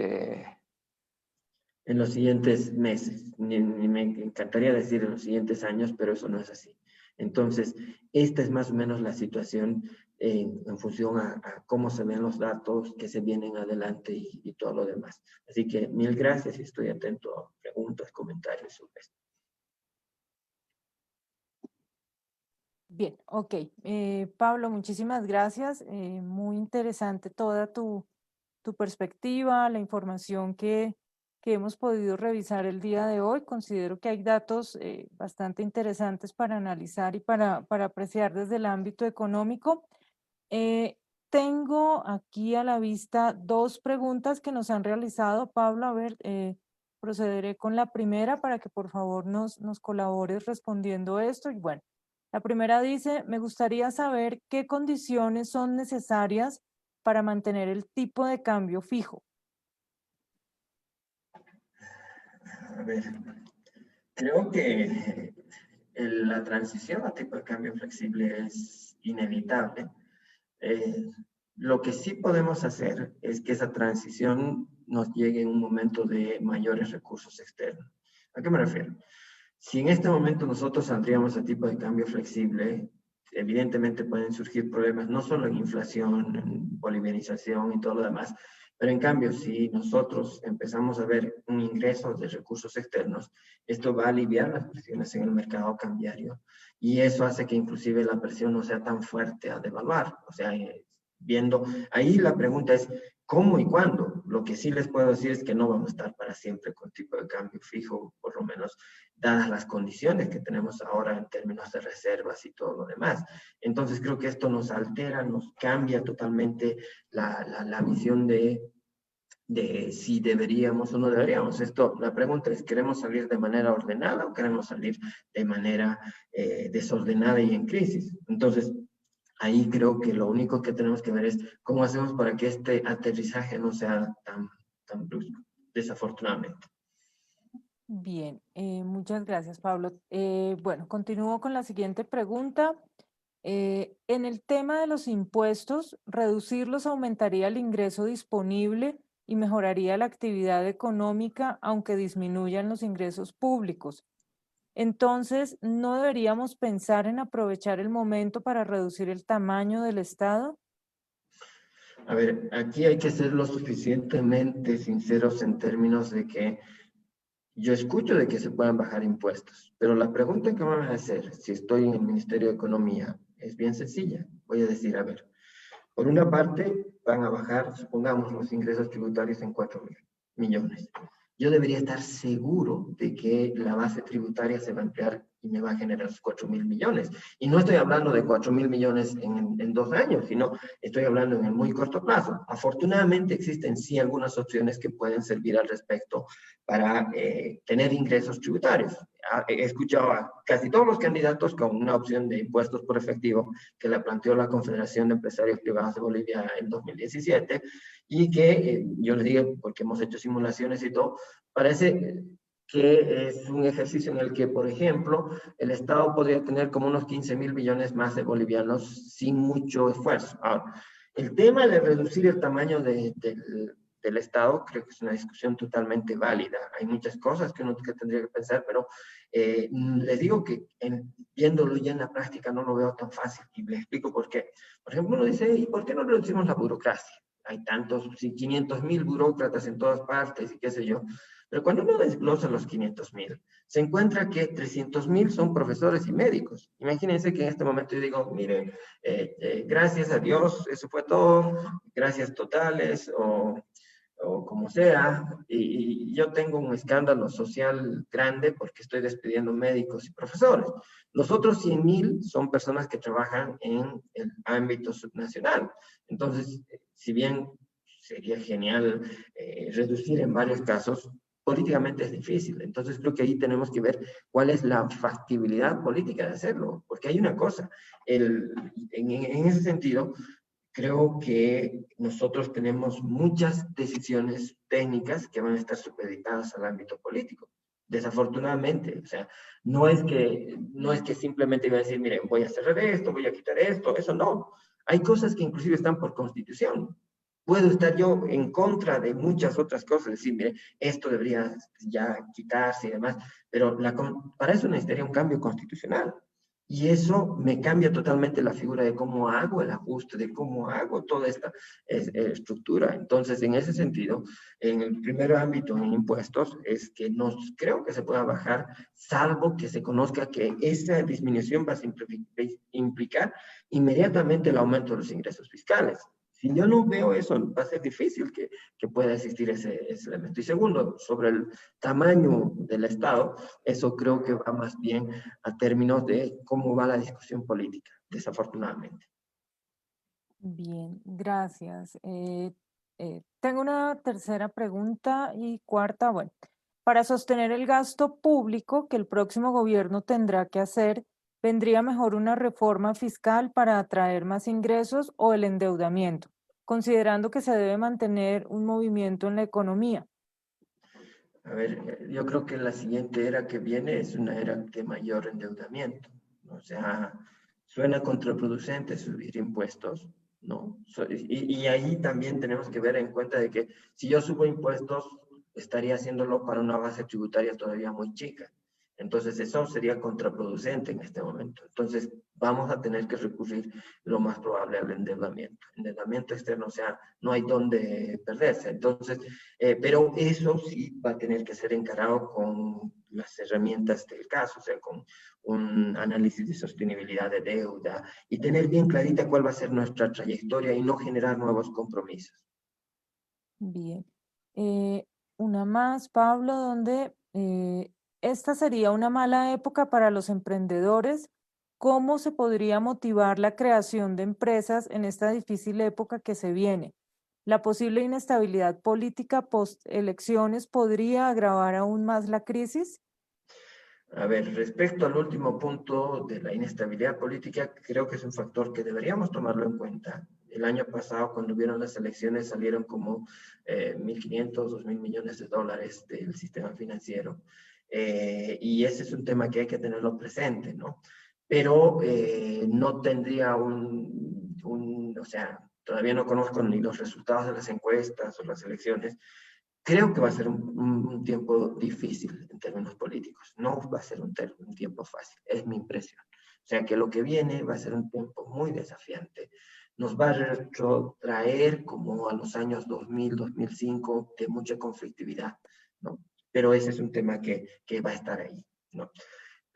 S3: meses. Ni me encantaría decir en los siguientes años, pero eso no es así. Entonces, esta es más o menos la situación en función a cómo se ven los datos que se vienen adelante y todo lo demás. Así que mil gracias y estoy atento a preguntas, comentarios sobre esto.
S1: Bien, ok. Pablo, muchísimas gracias. Muy interesante toda tu perspectiva, la información que hemos podido revisar el día de hoy. Considero que hay datos bastante interesantes para analizar y para apreciar desde el ámbito económico. tengo aquí a la vista dos preguntas que nos han realizado. Pablo, a ver, procederé con la primera para que por favor nos colabores respondiendo esto. Y bueno, la primera dice, me gustaría saber qué condiciones son necesarias para mantener el tipo de cambio fijo.
S3: A ver, creo que la transición a tipo de cambio flexible es inevitable. Lo que sí podemos hacer es que esa transición nos llegue en un momento de mayores recursos externos. ¿A qué me refiero? Si en este momento nosotros saldríamos a tipo de cambio flexible, evidentemente pueden surgir problemas no solo en inflación, en bolivianización y todo lo demás, pero en cambio, si nosotros empezamos a ver un ingreso de recursos externos, esto va a aliviar las presiones en el mercado cambiario y eso hace que inclusive la presión no sea tan fuerte a devaluar. O sea, viendo, ahí la pregunta es, ¿cómo y cuándo? Lo que sí les puedo decir es que no vamos a estar para siempre con tipo de cambio fijo, por lo menos dadas las condiciones que tenemos ahora en términos de reservas y todo lo demás. Entonces creo que esto nos altera, nos cambia totalmente la visión de si deberíamos o no deberíamos. La pregunta es, ¿queremos salir de manera ordenada o queremos salir de manera desordenada y en crisis? Entonces, ahí creo que lo único que tenemos que ver es cómo hacemos para que este aterrizaje no sea tan brusco, desafortunadamente.
S1: Bien, muchas gracias, Pablo. Bueno, continúo con la siguiente pregunta. En el tema de los impuestos, reducirlos aumentaría el ingreso disponible y mejoraría la actividad económica, aunque disminuyan los ingresos públicos. Entonces, ¿no deberíamos pensar en aprovechar el momento para reducir el tamaño del Estado?
S3: A ver, aquí hay que ser lo suficientemente sinceros en términos de que yo escucho de que se puedan bajar impuestos, pero la pregunta que me van a hacer si estoy en el Ministerio de Economía es bien sencilla. Voy a decir, a ver, por una parte van a bajar, supongamos, los ingresos tributarios en 4.000 millones. Yo debería estar seguro de que la base tributaria se va a ampliar y me va a generar esos 4.000 millones. Y no estoy hablando de 4.000 millones en 2 años, sino estoy hablando en el muy corto plazo. Afortunadamente existen sí algunas opciones que pueden servir al respecto para tener ingresos tributarios. He escuchado a casi todos los candidatos con una opción de impuestos por efectivo que la planteó la Confederación de Empresarios Privados de Bolivia en 2017 y que yo les digo, porque hemos hecho simulaciones y todo, parece que es un ejercicio en el que, por ejemplo, el Estado podría tener como unos 15.000 millones más de bolivianos sin mucho esfuerzo. Ahora, el tema de reducir el tamaño del Estado creo que es una discusión totalmente válida. Hay muchas cosas que uno tendría que pensar, pero les digo que viéndolo ya en la práctica no lo veo tan fácil y les explico por qué. Por ejemplo, uno dice, ¿y por qué no reducimos la burocracia? Hay tantos, 500.000 burócratas en todas partes y qué sé yo. Pero cuando uno desglosa los 500.000, se encuentra que 300.000 son profesores y médicos. Imagínense que en este momento yo digo, miren, gracias a Dios, eso fue todo, gracias totales, o como sea, y yo tengo un escándalo social grande porque estoy despidiendo médicos y profesores. Los otros 100.000 son personas que trabajan en el ámbito subnacional. Entonces, si bien sería genial reducir en varios casos, políticamente es difícil. Entonces creo que ahí tenemos que ver cuál es la factibilidad política de hacerlo, porque hay una cosa, en ese sentido, creo que nosotros tenemos muchas decisiones técnicas que van a estar supeditadas al ámbito político. Desafortunadamente, o sea, no es que simplemente iba a decir, miren, voy a cerrar esto, voy a quitar esto, eso no. Hay cosas que inclusive están por constitución. Puedo estar yo en contra de muchas otras cosas, decir, mire, esto debería ya quitarse y demás, pero para eso necesitaría un cambio constitucional. Y eso me cambia totalmente la figura de cómo hago el ajuste, de cómo hago toda esta estructura. Entonces, en ese sentido, en el primer ámbito en impuestos, es que no creo que se pueda bajar, salvo que se conozca que esa disminución va a implicar inmediatamente el aumento de los ingresos fiscales. Si yo no veo eso, va a ser difícil que pueda existir ese elemento. Y segundo, sobre el tamaño del Estado, eso creo que va más bien a términos de cómo va la discusión política, desafortunadamente.
S1: Bien, gracias. Tengo una tercera pregunta y cuarta. Bueno, para sostener el gasto público que el próximo gobierno tendrá que hacer, ¿vendría mejor una reforma fiscal para atraer más ingresos o el endeudamiento, considerando que se debe mantener un movimiento en la economía?
S3: A ver, yo creo que la siguiente era que viene es una era de mayor endeudamiento. O sea, suena contraproducente subir impuestos, ¿no? Y ahí también tenemos que ver en cuenta de que si yo subo impuestos, estaría haciéndolo para una base tributaria todavía muy chica. Entonces, eso sería contraproducente en este momento. Entonces, vamos a tener que recurrir lo más probable al endeudamiento. Endeudamiento externo, o sea, no hay dónde perderse. Entonces, pero eso sí va a tener que ser encarado con las herramientas del caso, o sea, con un análisis de sostenibilidad de deuda y tener bien clarita cuál va a ser nuestra trayectoria y no generar nuevos compromisos.
S1: Bien. Una más, Pablo, donde esta sería una mala época para los emprendedores. ¿Cómo se podría motivar la creación de empresas en esta difícil época que se viene? ¿La posible inestabilidad política post elecciones podría agravar aún más la crisis?
S3: A ver, respecto al último punto de la inestabilidad política, creo que es un factor que deberíamos tomarlo en cuenta. El año pasado, cuando hubieron las elecciones, salieron como 1.500, 2.000 millones de dólares del sistema financiero. Y ese es un tema que hay que tenerlo presente, ¿no? Pero no tendría o sea, todavía no conozco ni los resultados de las encuestas o las elecciones. Creo que va a ser un tiempo difícil en términos políticos. No va a ser un tiempo fácil, es mi impresión. O sea que lo que viene va a ser un tiempo muy desafiante. Nos va a retrotraer como a los años 2000, 2005 de mucha conflictividad, ¿no? Pero ese es un tema que va a estar ahí, ¿no?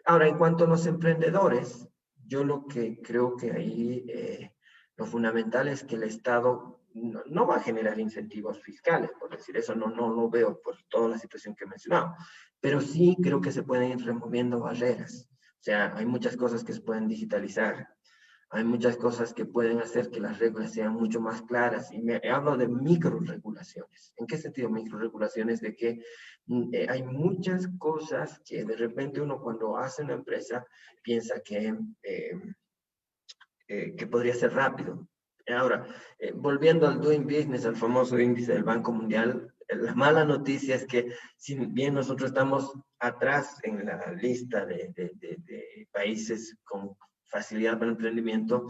S3: Ahora, en cuanto a los emprendedores, yo lo que creo que ahí lo fundamental es que el Estado no va a generar incentivos fiscales, por decir eso, no lo veo por toda la situación que he mencionado, pero sí creo que se pueden ir removiendo barreras. O sea, hay muchas cosas que se pueden digitalizar, hay muchas cosas que pueden hacer que las reglas sean mucho más claras. Y hablo de microregulaciones. ¿En qué sentido microregulaciones? De que hay muchas cosas que de repente uno cuando hace una empresa piensa que podría ser rápido. Ahora, volviendo al Doing Business, al famoso índice del Banco Mundial, la mala noticia es que si bien nosotros estamos atrás en la lista de países con facilidad para el emprendimiento,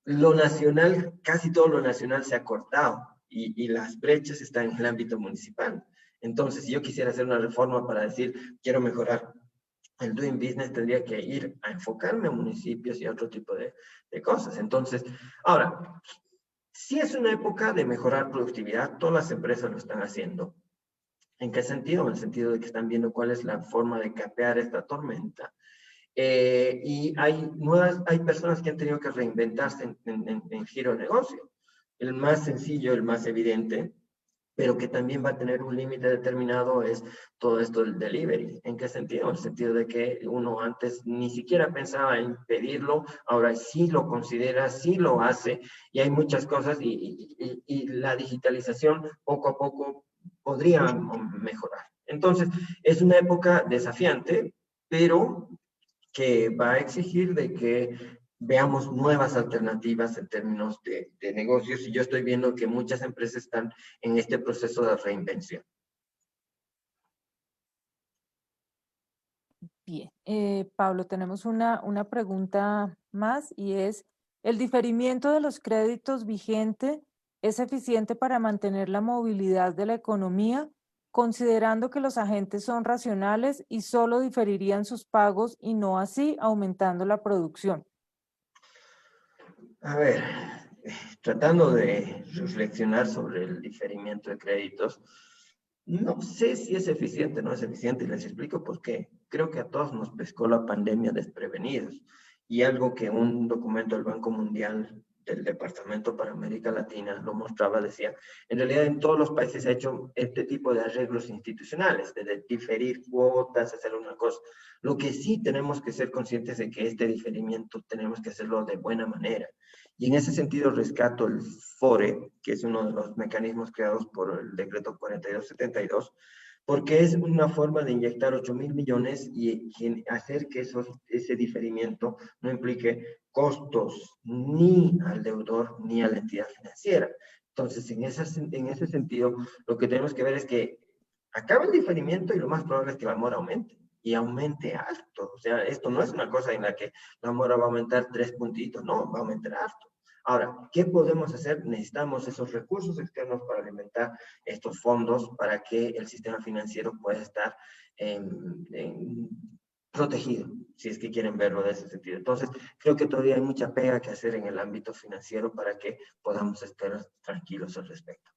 S3: lo nacional, casi todo lo nacional se ha cortado y las brechas están en el ámbito municipal. Entonces, si yo quisiera hacer una reforma para decir, quiero mejorar el Doing Business, tendría que ir a enfocarme a municipios y a otro tipo de cosas. Entonces, ahora, si es una época de mejorar productividad, todas las empresas lo están haciendo. ¿En qué sentido? En el sentido de que están viendo cuál es la forma de capear esta tormenta. Y hay personas que han tenido que reinventarse en giro de negocio. El más sencillo, el más evidente, pero que también va a tener un límite determinado es todo esto del delivery. ¿En qué sentido? En el sentido de que uno antes ni siquiera pensaba en pedirlo, ahora sí lo considera, sí lo hace, y hay muchas cosas y la digitalización poco a poco podría mejorar. Entonces, es una época desafiante, pero que va a exigir de que veamos nuevas alternativas en términos de negocios, y yo estoy viendo que muchas empresas están en este proceso de reinvención.
S1: Bien. Pablo, tenemos una pregunta más y es, ¿el diferimiento de los créditos vigente es eficiente para mantener la movilidad de la economía, considerando que los agentes son racionales y solo diferirían sus pagos y no así aumentando la producción?
S3: A ver, tratando de reflexionar sobre el diferimiento de créditos, no sé si es eficiente o no es eficiente, y les explico por qué. Creo que a todos nos pescó la pandemia desprevenidos, y algo que un documento del Banco Mundial del Departamento para América Latina lo mostraba, decía, en realidad en todos los países se ha hecho este tipo de arreglos institucionales, de diferir cuotas, hacer una cosa. Lo que sí tenemos que ser conscientes de que este diferimiento tenemos que hacerlo de buena manera. Y en ese sentido rescato el FORE, que es uno de los mecanismos creados por el decreto 4272, porque es una forma de inyectar 8.000 millones y hacer que ese diferimiento no implique costos ni al deudor ni a la entidad financiera. Entonces, en ese sentido, lo que tenemos que ver es que acaba el diferimiento y lo más probable es que la mora aumente, y aumente alto. O sea, esto no es una cosa en la que la mora va a aumentar 3 puntitos, no, va a aumentar alto. Ahora, ¿qué podemos hacer? Necesitamos esos recursos externos para alimentar estos fondos para que el sistema financiero pueda estar protegido, si es que quieren verlo de ese sentido. Entonces, creo que todavía hay mucha pega que hacer en el ámbito financiero para que podamos estar tranquilos al respecto.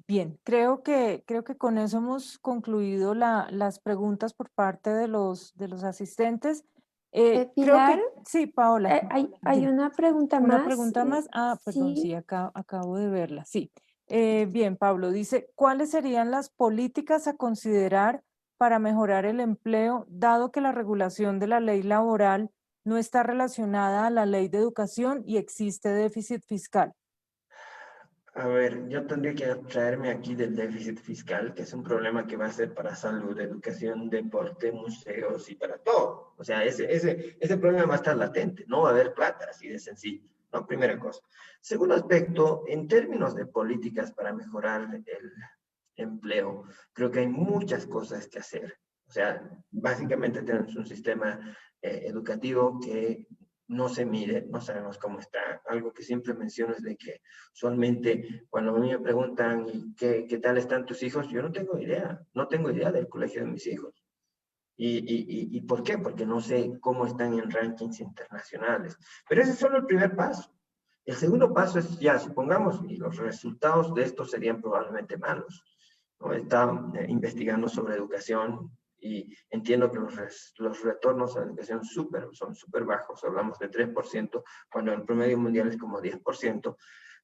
S1: Bien, creo que con eso hemos concluido las preguntas por parte de los asistentes. Creo
S5: Pilar,
S1: que sí, Paola.
S5: hay una pregunta más.
S1: ¿Una pregunta más? Perdón, sí, acabo de verla. Sí. Bien, Pablo dice, ¿cuáles serían las políticas a considerar para mejorar el empleo, dado que la regulación de la ley laboral no está relacionada a la ley de educación y existe déficit fiscal?
S3: A ver, yo tendría que traerme aquí del déficit fiscal, que es un problema que va a ser para salud, educación, deporte, museos y para todo. O sea, ese problema va a estar latente, no va a haber plata, así de sencillo, ¿no? Primera cosa. Segundo aspecto, en términos de políticas para mejorar el empleo, creo que hay muchas cosas que hacer. O sea, básicamente tenemos un sistema educativo que no se mide, no sabemos cómo está. Algo que siempre menciono es de que usualmente cuando a mí me preguntan ¿qué tal están tus hijos? Yo no tengo idea del colegio de mis hijos. ¿Y por qué? Porque no sé cómo están en rankings internacionales. Pero ese es solo el primer paso. El segundo paso es, ya, supongamos, y los resultados de esto serían probablemente malos, ¿no? Está investigando sobre educación y entiendo que los retornos a la educación son súper bajos, hablamos de 3%, cuando el promedio mundial es como 10%,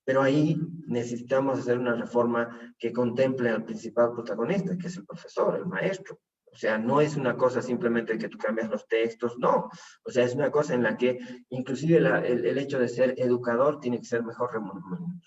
S3: pero ahí necesitamos hacer una reforma que contemple al principal protagonista, que es el profesor, el maestro. O sea, no es una cosa simplemente que tú cambias los textos, no. O sea, es una cosa en la que inclusive el hecho de ser educador tiene que ser mejor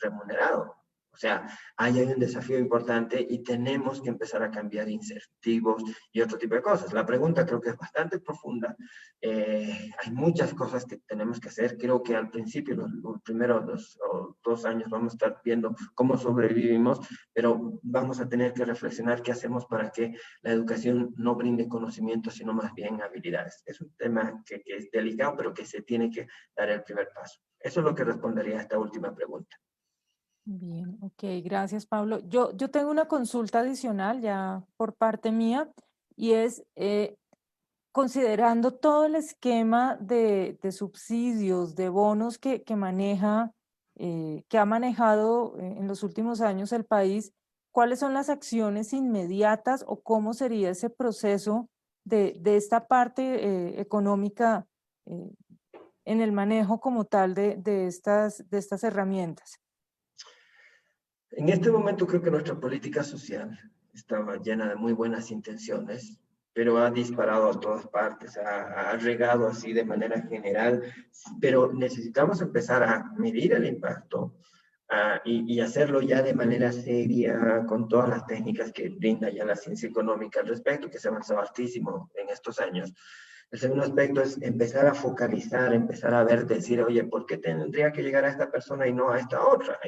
S3: remunerado. O sea, ahí hay un desafío importante y tenemos que empezar a cambiar incentivos y otro tipo de cosas. La pregunta creo que es bastante profunda. Hay muchas cosas que tenemos que hacer. Creo que al principio, los primeros 2 años vamos a estar viendo cómo sobrevivimos, pero vamos a tener que reflexionar qué hacemos para que la educación no brinde conocimientos, sino más bien habilidades. Es un tema que es delicado, pero que se tiene que dar el primer paso. Eso es lo que respondería a esta última pregunta.
S1: Bien, ok, gracias, Pablo. Yo tengo una consulta adicional ya por parte mía y es, considerando todo el esquema de subsidios, de bonos que maneja, que ha manejado en los últimos años el país, ¿cuáles son las acciones inmediatas o cómo sería ese proceso de esta parte económica en el manejo como tal de estas herramientas?
S3: En este momento creo que nuestra política social estaba llena de muy buenas intenciones, pero ha disparado a todas partes, ha regado así de manera general, pero necesitamos empezar a medir el impacto y hacerlo ya de manera seria, con todas las técnicas que brinda ya la ciencia económica al respecto, que se ha avanzado altísimo en estos años. El segundo aspecto es empezar a focalizar, empezar a ver, decir, oye, ¿por qué tendría que llegar a esta persona y no a esta otra?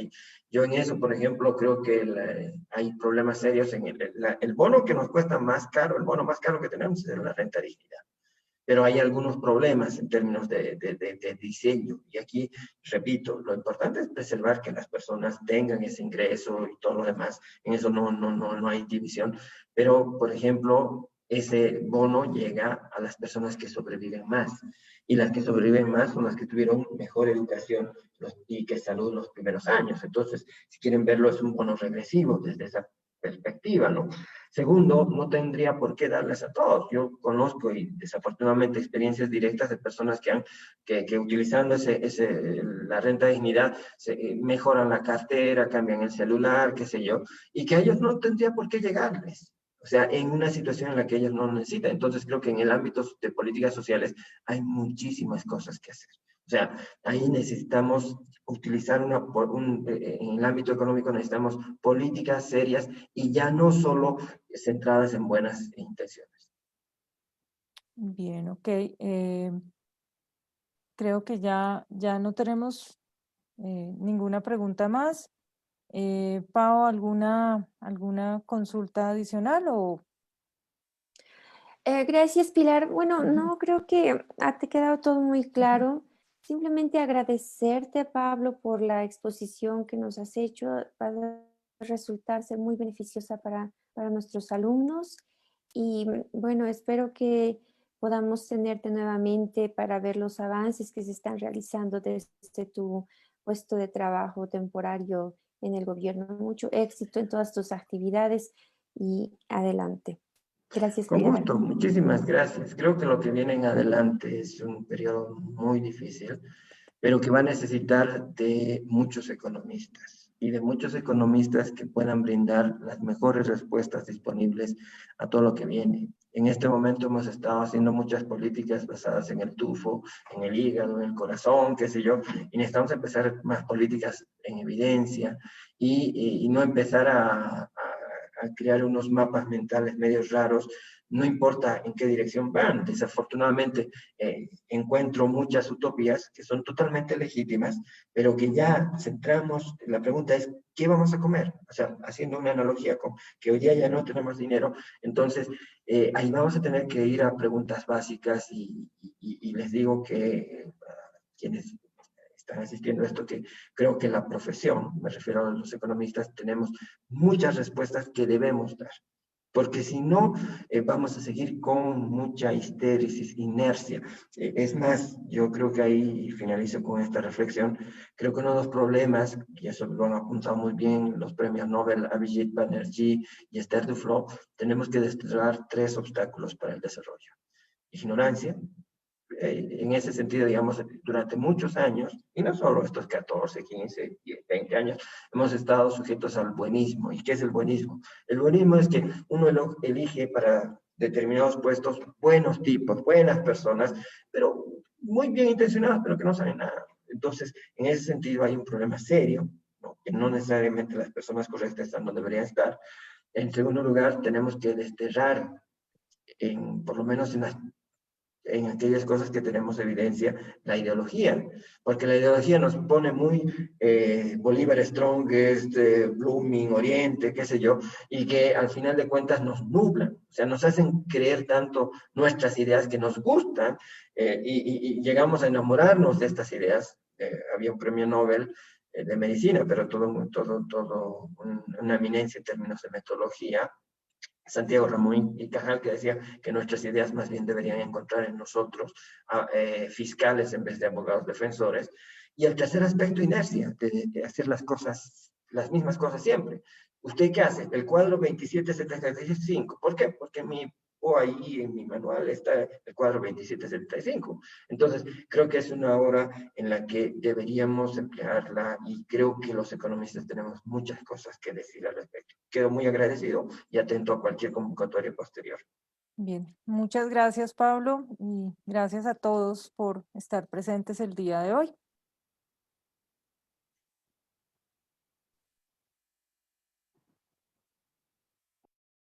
S3: Yo en eso, por ejemplo, creo que hay problemas serios en el bono que nos cuesta más caro, el bono más caro que tenemos es la renta dignidad. Pero hay algunos problemas en términos de diseño. Y aquí, repito, lo importante es preservar que las personas tengan ese ingreso y todo lo demás. En eso no hay división. Pero, por ejemplo, ese bono llega a las personas que sobreviven más. Y las que sobreviven más son las que tuvieron mejor educación y que salud los primeros años. Entonces, si quieren verlo, es un bono regresivo desde esa perspectiva, ¿no? Segundo, no tendría por qué darles a todos. Yo conozco y desafortunadamente experiencias directas de personas que utilizando la renta de dignidad mejoran la cartera, cambian el celular, qué sé yo, y que a ellos no tendría por qué llegarles. O sea, en una situación en la que ellos no necesitan. Entonces creo que en el ámbito de políticas sociales hay muchísimas cosas que hacer. O sea, ahí necesitamos utilizar en el ámbito económico necesitamos políticas serias y ya no solo centradas en buenas intenciones.
S1: Bien, ok. Creo que ya no tenemos ninguna pregunta más. Pau, ¿alguna consulta adicional o...?
S5: Gracias, Pilar. Bueno, no, creo que te ha quedado todo muy claro. Simplemente agradecerte, Pablo, por la exposición que nos has hecho. Va a resultar ser muy beneficiosa para nuestros alumnos. Y bueno, espero que podamos tenerte nuevamente para ver los avances que se están realizando desde tu puesto de trabajo temporario en el gobierno. Mucho éxito en todas tus actividades y adelante. Gracias,
S3: Con
S5: Pilar.
S3: gusto, muchísimas gracias. Creo que lo que viene en adelante es un periodo muy difícil, pero que va a necesitar de muchos economistas y de muchos economistas que puedan brindar las mejores respuestas disponibles a todo lo que viene. En este momento hemos estado haciendo muchas políticas basadas en el tufo, en el hígado, en el corazón, qué sé yo, y necesitamos empezar más políticas en evidencia y no empezar a crear unos mapas mentales medios raros, no importa en qué dirección van. Desafortunadamente, encuentro muchas utopías que son totalmente legítimas, pero que ya centramos, la pregunta es, ¿qué vamos a comer? O sea, haciendo una analogía con que hoy día ya no tenemos dinero, entonces ahí vamos a tener que ir a preguntas básicas y les digo que quienes están asistiendo a esto, que creo que la profesión, me refiero a los economistas, tenemos muchas respuestas que debemos dar. Porque si no, vamos a seguir con mucha histérisis, inercia. Es más, yo creo que ahí, y finalizo con esta reflexión, creo que uno de los problemas, y eso lo han apuntado muy bien los premios Nobel, Abhijit Banerjee y Esther Duflo, tenemos que desterrar 3 obstáculos para el desarrollo. Ignorancia. En ese sentido, digamos, durante muchos años, y no solo estos 14, 15, 20 años, hemos estado sujetos al buenismo. ¿Y qué es el buenismo? El buenismo es que uno elige para determinados puestos buenos tipos, buenas personas, pero muy bien intencionadas, pero que no saben nada. Entonces, en ese sentido hay un problema serio, ¿no? Que no necesariamente las personas correctas están donde deberían estar. En segundo lugar, tenemos que desterrar, por lo menos en aquellas cosas que tenemos evidencia, la ideología, porque la ideología nos pone muy Bolívar Strongest, Blooming, Oriente, qué sé yo, y que al final de cuentas nos nublan, o sea, nos hacen creer tanto nuestras ideas que nos gustan y llegamos a enamorarnos de estas ideas. Había un premio Nobel de medicina, pero una eminencia en términos de metodología, Santiago Ramón y Cajal, que decía que nuestras ideas más bien deberían encontrar en nosotros fiscales en vez de abogados defensores. Y el tercer aspecto, inercia, de hacer las mismas cosas siempre. ¿Usted qué hace? El cuadro 2775. ¿Por qué? Porque ahí en mi manual está el cuadro 2775. Entonces, creo que es una hora en la que deberíamos emplearla y creo que los economistas tenemos muchas cosas que decir al respecto. Quedo muy agradecido y atento a cualquier convocatoria posterior.
S1: Bien, muchas gracias, Pablo, y gracias a todos por estar presentes el día de hoy.